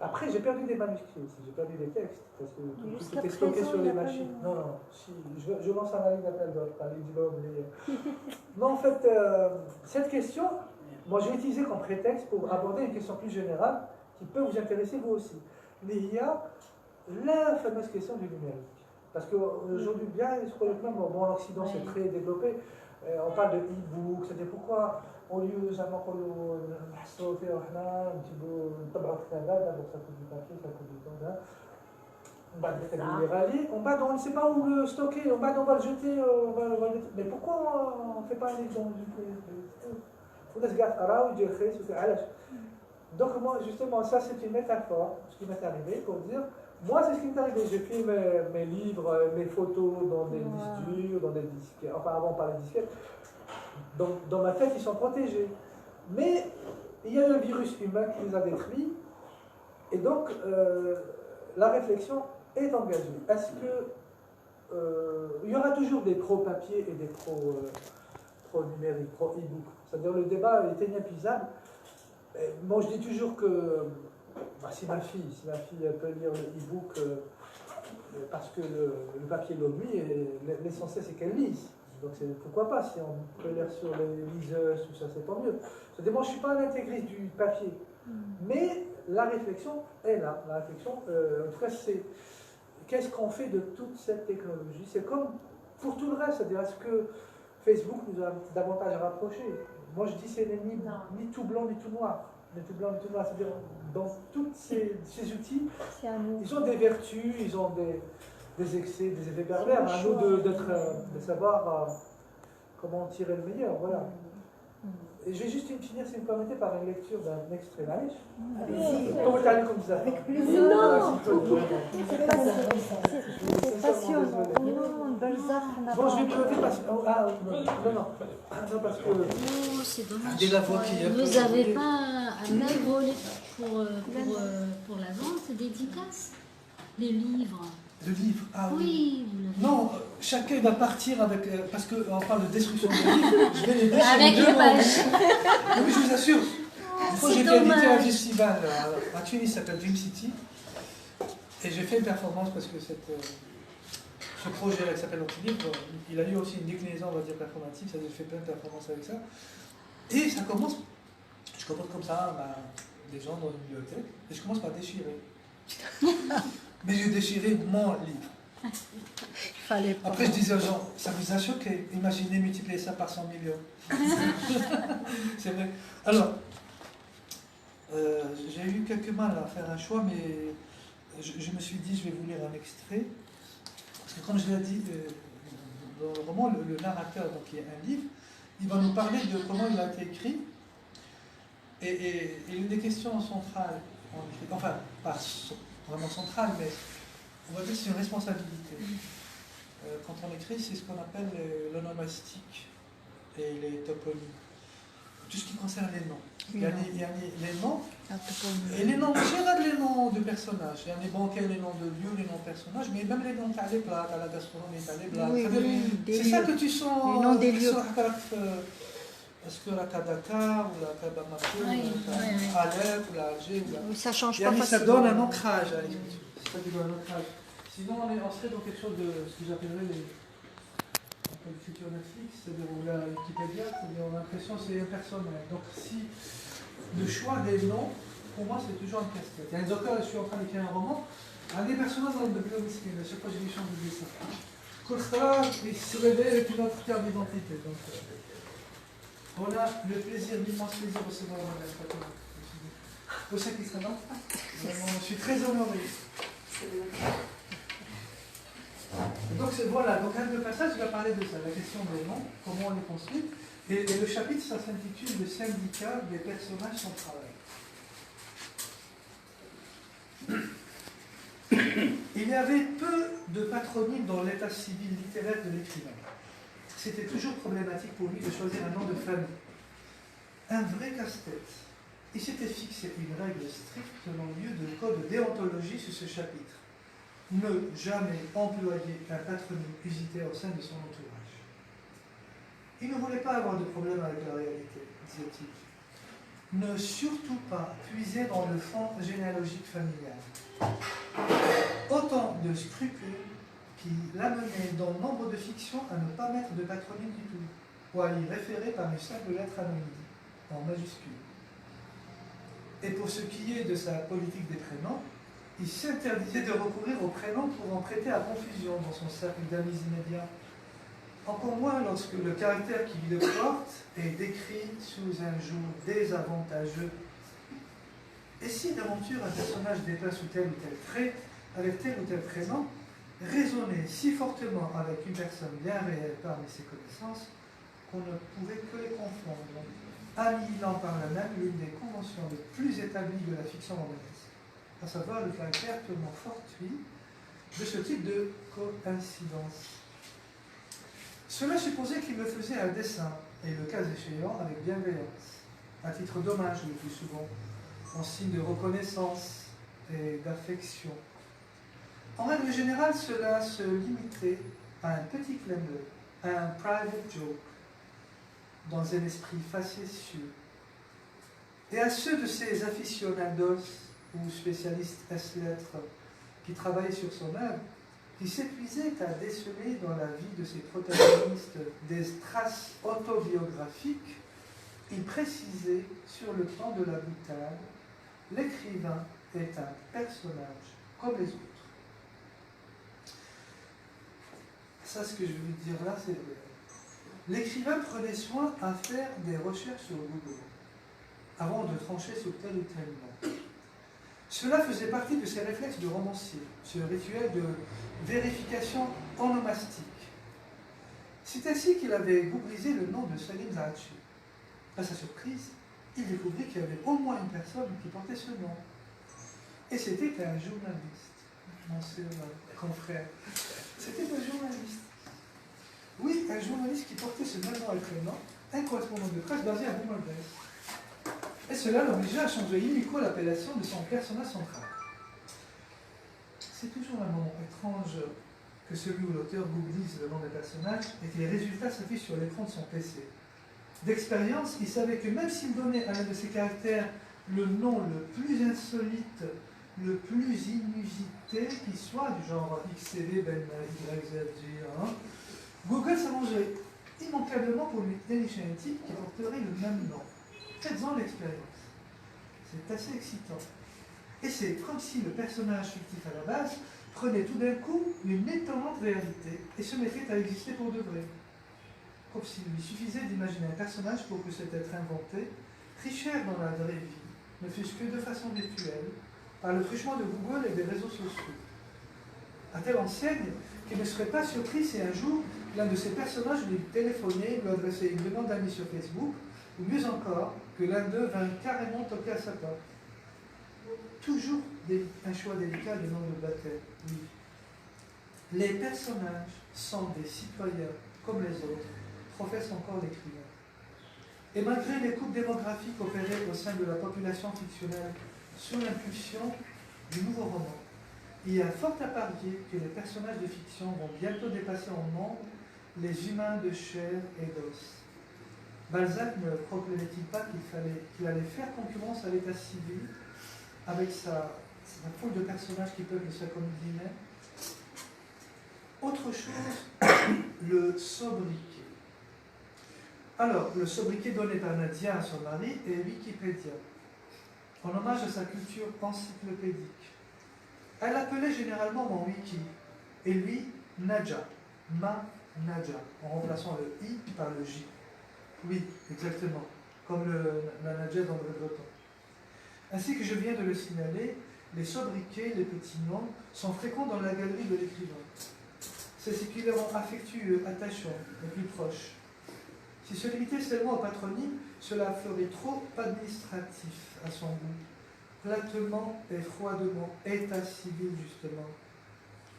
après, j'ai perdu des manuscrits aussi, j'ai perdu des textes, parce que tout était stocké sur les machines. Non, si, je lance un avis d'appel d'offres, les diplômes, Non, en fait, cette question, moi, j'ai utilisé comme prétexte pour aborder une question plus générale qui peut vous intéresser vous aussi. Mais il y a la fameuse question du numérique. Parce qu'aujourd'hui, bien, en Occident, c'est très développé. On parle de e-book, c'est-à-dire pourquoi au lieu زعما نقولوا نحصلوا فيه وحنا نجيبوا نطبعوا كتابات d'abord ça coûte du papier, ça coûte du temps. On va le غالي, on ne sait pas où le stocker, on va le jeter, mais pourquoi on ne fait pas un livre dans الناس قاعد تقرا ويجي رخيص علاش. Donc moi justement ça c'est une métaphore, ce qui m'est arrivé pour dire Moi, c'est ce qui m'est arrivé. J'ai fait mes livres, mes photos dans des disques durs, dans des disquettes. Enfin, avant, par les disquettes. Donc, dans ma tête, ils sont protégés. Mais il y a un virus humain qui les a détruits. Et donc, la réflexion est engagée. Est-ce que il y aura toujours des pro-papier et des pro-numérique, pro-e-book? C'est-à-dire le débat est inépuisable. Moi, je dis toujours que si ma fille elle peut lire le e-book parce que le papier l'ennuie, l'essentiel c'est qu'elle lise. Donc pourquoi pas, si on peut lire sur les liseuses, tout ça, c'est pas mieux. C'est-à-dire, moi je ne suis pas un intégriste du papier, mais la réflexion est là. La réflexion, en tout cas, c'est qu'est-ce qu'on fait de toute cette technologie? C'est comme pour tout le reste, c'est-à-dire est-ce que Facebook nous a davantage rapprochés? Moi je dis c'est ni tout blanc ni tout noir. Ni tout blanc ni tout noir, c'est-à-dire dans tous ces outils, ils ont des vertus, ils ont des excès, des effets pervers. À nous de savoir comment en tirer le meilleur. Voilà. Et je vais juste finir, si vous me permettez, par une lecture d'un extrait. Comment tu as lu comme ça? Avec plaisir. Non, c'est passionnant. Bon, je vais me noter parce que... non, parce que... Oh, c'est dommage. Vous n'avez pas un maigre pour la vente, dédicace? Les livres. Le livre, ah oui. Oui, vous l'avez. Non, chacun va partir avec... parce qu'on parle de destruction de livres, je vais les déchirer. Avec les pages. Oui, je vous assure. Une fois, j'ai été invité à un festival à Tunis, ça s'appelle Dream City. Et j'ai fait une performance parce que ce projet-là qui s'appelle Anti-Livre, il a eu aussi une déclinaison, on va dire, performative. Ça, j'ai fait plein de performances avec ça. Et ça commence, je commence comme ça, des gens dans une bibliothèque, et je commence par déchirer. Mais j'ai déchiré mon livre. Fallait pas. Après, je disais aux gens, ça vous a choqué? Imaginez multiplier ça par 100 millions. C'est vrai. Alors, j'ai eu quelques mal à faire un choix, mais je me suis dit, je vais vous lire un extrait. Parce que comme je l'ai dit, dans le roman, le narrateur, donc, qui est un livre, il va nous parler de comment il a été écrit. Et une des questions centrales, enfin, pas vraiment centrale, mais on va dire que c'est une responsabilité. Quand on écrit, c'est ce qu'on appelle l'onomastique et les toponymes. Tout ce qui concerne les noms. Il y a les noms, et les noms, j'ai les noms de personnages. Il y a les banquets, les noms de lieux, les noms de personnages, mais même les noms de les plats, à la gastronomie, les blagues. C'est ça que tu sens. Les noms des lieux. Est-ce que la Kadaka ou la Kabamako, ou Alep ou la Alger ou la... Ça change pas facilement. Ça donne un ancrage à l'écriture. C'est ça qui donne un ancrage. Sinon, on serait dans quelque chose de ce que j'appellerais l'écriture Netflix, c'est-à-dire la Wikipédia, c'est-à-dire on a l'impression que c'est impersonnel. Donc si le choix des noms, pour moi, c'est toujours un casse-tête. Il y a un docteur, je suis en train d'écrire un roman, un des personnages dans le Bible Miskin, à chaque fois j'ai eu chance de dire ça. Kolkhara, il se révèle avec une autre carte d'identité. Donc, on a le plaisir, l'immense plaisir de recevoir Madame Fatima. Vous savez qui serait là? Je suis très honoré. Donc voilà, donc un de passage, il va parler de ça, la question des noms, comment on les construit. Et le chapitre, ça s'intitule Le syndicat des personnages sans travail. Il y avait peu de patronymes dans l'état civil littéraire de l'écrivain. C'était toujours problématique pour lui de choisir un nom de famille. Un vrai casse-tête. Il s'était fixé une règle stricte tenant lieu de code de déontologie sur ce chapitre. Ne jamais employer un patronyme usité au sein de son entourage. Il ne voulait pas avoir de problème avec la réalité, disait-il. Ne surtout pas puiser dans le fond généalogique familial. Autant de scrupules qui l'amenaient dans nombre de fictions à ne pas mettre de patronyme du tout, ou à y référer par une simple lettre anonyme, en majuscule. Et pour ce qui est de sa politique des prénoms, il s'interdisait de recourir aux prénoms pour en prêter à confusion dans son cercle d'amis immédiats. Encore moins lorsque le caractère qui le porte est décrit sous un jour désavantageux. Et si d'aventure un personnage dépeint sous tel ou tel trait, avec tel ou tel prénom, résonnait si fortement avec une personne bien réelle parmi ses connaissances, qu'on ne pouvait que les confondre, annihilant par là même l'une des conventions les plus établies de la fiction romanesque. à savoir le caractère purement fortuit de ce type de coïncidence. Cela supposait qu'il le faisait à dessein, et le cas échéant avec bienveillance, à titre d'hommage le plus souvent, en signe de reconnaissance et d'affection. En règle générale, cela se limitait à un petit clin d'œil, à un private joke, dans un esprit facétieux, et à ceux de ces aficionados ou spécialistes S-lettres qui travaillaient sur son œuvre, qui s'épuisaient à déceler dans la vie de ses protagonistes des traces autobiographiques, il précisait sur le plan de la boutade: l'écrivain est un personnage comme les autres. Ça, ce que je veux dire là, c'est l'écrivain prenait soin à faire des recherches sur Google avant de trancher sur tel ou tel nom. Cela faisait partie de ses réflexes de romancier, ce rituel de vérification onomastique. C'est ainsi qu'il avait googlisé le nom de Salim Zahachi. À sa surprise, il découvrit qu'il y avait au moins une personne qui portait ce nom. Et c'était un journaliste, mon cher confrère. C'était un journaliste. Oui, un journaliste qui portait ce même nom et prénom, un correspondant de presse basé à Boumardès. Et cela l'obligea à changer illico l'appellation de son personnage central. C'est toujours un moment étrange que celui où l'auteur googlise le nom des personnages et que les résultats s'affichent sur l'écran de son PC. D'expérience, il savait que même s'il donnait à l'un de ses caractères le nom le plus insolite, le plus inusité qui soit, du genre XCV, Ben, YZG, Google s'arrangerait immanquablement pour lui dénicher un type qui porterait le même nom. Faites-en l'expérience. C'est assez excitant. Et c'est comme si le personnage fictif à la base prenait tout d'un coup une étonnante réalité et se mettait à exister pour de vrai. Comme s'il lui suffisait d'imaginer un personnage pour que cet être inventé, tricheur dans la vraie vie, ne fût-ce que de façon virtuelle, par le truchement de Google et des réseaux sociaux. À telle enseigne qu'il ne serait pas surpris si un jour l'un de ces personnages lui téléphonait, lui adressait une demande d'amis sur Facebook, ou mieux encore, que l'un d'eux vint carrément toquer à sa porte. Toujours un choix délicat de nom de baptême, oui. Les personnages sont des citoyens comme les autres, professe encore l'écrivain. Et malgré les coupes démographiques opérées au sein de la population fictionnelle sous l'impulsion du nouveau roman, il y a fort à parier que les personnages de fiction vont bientôt dépasser en nombre les humains de chair et d'os. Balzac ne proclamait-il pas qu'il allait faire concurrence à l'état civil avec sa foule de personnages qui peuplent sa comédie humaine? Autre chose, le sobriquet. Alors, le sobriquet donné par Nadia à son mari est Wikipédia, en hommage à sa culture encyclopédique. Elle l'appelait généralement mon wiki, et lui, Nadja, ma Nadja, en remplaçant le i par le j. Oui, exactement, comme la Nadja d'André Breton. Ainsi que je viens de le signaler, les sobriquets, les petits noms, sont fréquents dans la galerie de l'écrivain. C'est ce qui les rend affectueux, attachants et plus proches. Si se limiter seulement au patronyme, cela ferait trop administratif à son goût. Platement et froidement, état civil justement.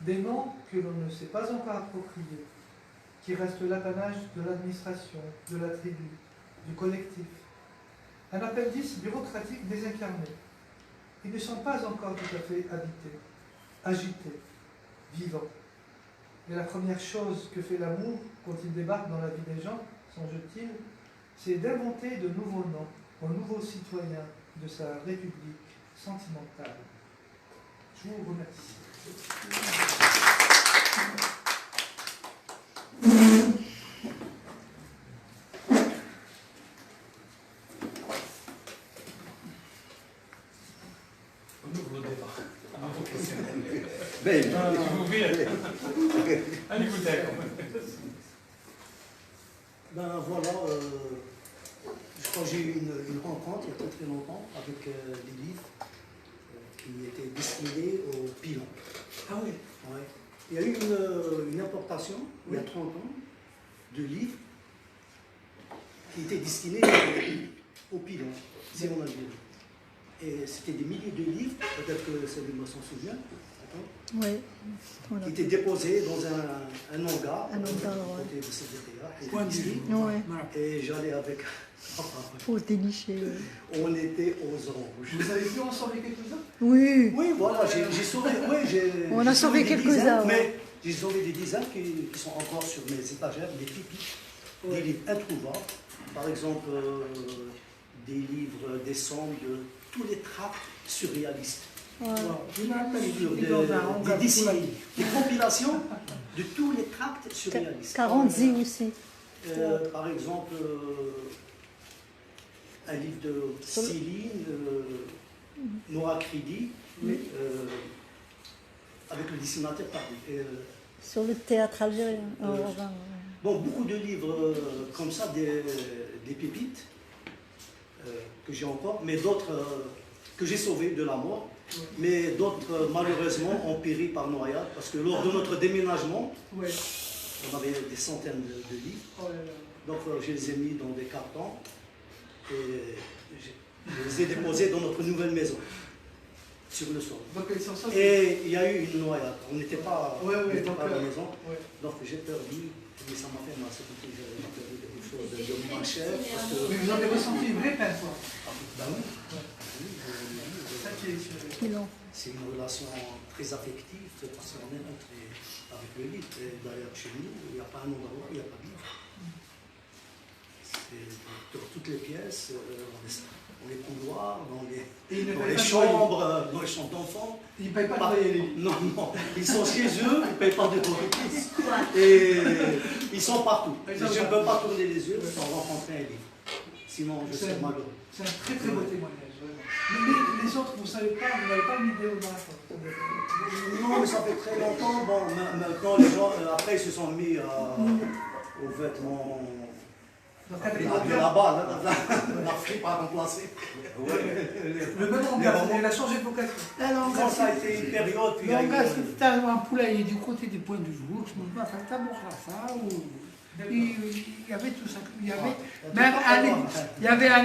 Des noms que l'on ne s'est pas encore appropriés, qui restent l'apanage de l'administration, de la tribu, du collectif. Un appendice bureaucratique désincarné. Ils ne sont pas encore tout à fait habités, agités, vivants. Et la première chose que fait l'amour quand il débarque dans la vie des gens, songe-t-il, c'est d'inventer de nouveaux noms aux nouveaux citoyens de sa République sentimentale. Je vous remercie. On ouvre le débat. Belle. Allez, vous êtes. Ben voilà, je crois que j'ai eu une rencontre il y a très longtemps avec des livres qui étaient destinés aux pilons. Ah oui. Ouais. Il y a eu une importation, il y a 30 ans, de livres qui étaient destinés aux pilons, ici en Algérie. Et c'était des milliers de livres, peut-être que Salim s'en souvient, Oui. Voilà. qui étaient déposés dans un hangar, Un hangar, à ouais. côté de CDTA. Point de vue. Ouais. Et j'allais avec. Pour dénicher. On était aux anges. Vous avez pu en sauver quelques-uns? Oui. Oui, voilà, j'ai sauvé. Oui, On a sauvé des quelques-uns, dizaines, ouais. mais j'ai sauvé des dizaines qui sont encore sur mes étagères, des pépites, des livres introuvables. Par exemple, des livres, des sommes de tous les tracts surréalistes. Ouais. Des décennies, des compilations de tous les tracts surréalistes. 40 aussi. Par exemple, un livre de Céline, Nora Cridi, avec le dessinateur Paris. Sur le théâtre algérien. Bon, beaucoup de livres comme ça, des pépites que j'ai encore, mais d'autres que j'ai sauvés de la mort, mais d'autres malheureusement ont péri par noyade parce que lors de notre déménagement, Ouais. on avait des centaines de livres. Ouais. Donc je les ai mis dans des cartons et je les ai déposés dans notre nouvelle maison, sur le sol. Donc ils sont ça. Et il y a eu une noyade. On n'était pas, Ouais, on n'était donc, pas à la maison. Ouais. Donc j'ai perdu, mais ça m'a fait mal. C'est comme si j'avais perdu quelque chose de moins cher. Parce que, Mais vous avez ressenti une vraie peine, quoi. ben oui, C'est ça qui est sur c'est une relation très affective parce qu'on est entré avec le livre. Et d'ailleurs, chez nous, il n'y a pas un endroit où il n'y a pas de livre. C'est dans toutes les pièces, dans les couloirs, dans les chambres d'enfants. Ils ne payent pas de loyer, les livres. Non, non, ils sont chez eux, ils ne payent pas de loyer. Et ils sont partout. Je ne peux pas tourner les yeux sans rencontrer un livre. Sinon, je serais malheureux. C'est un très très beau témoignage, vraiment. Mais les autres, vous n'avez pas une idée au matin. Non, mais ça fait très longtemps. Bon, maintenant, les gens, après, ils se sont mis aux vêtements. Là-bas, la fripe a remplacé. Le même langage, il a changé de vocation. Quand ça a été une période, puis il y a eu- Donc, c'était un poulailler du côté des points du jour, je me rappelle d'abord ça, où il y avait tout ça. Il y avait même il y avait un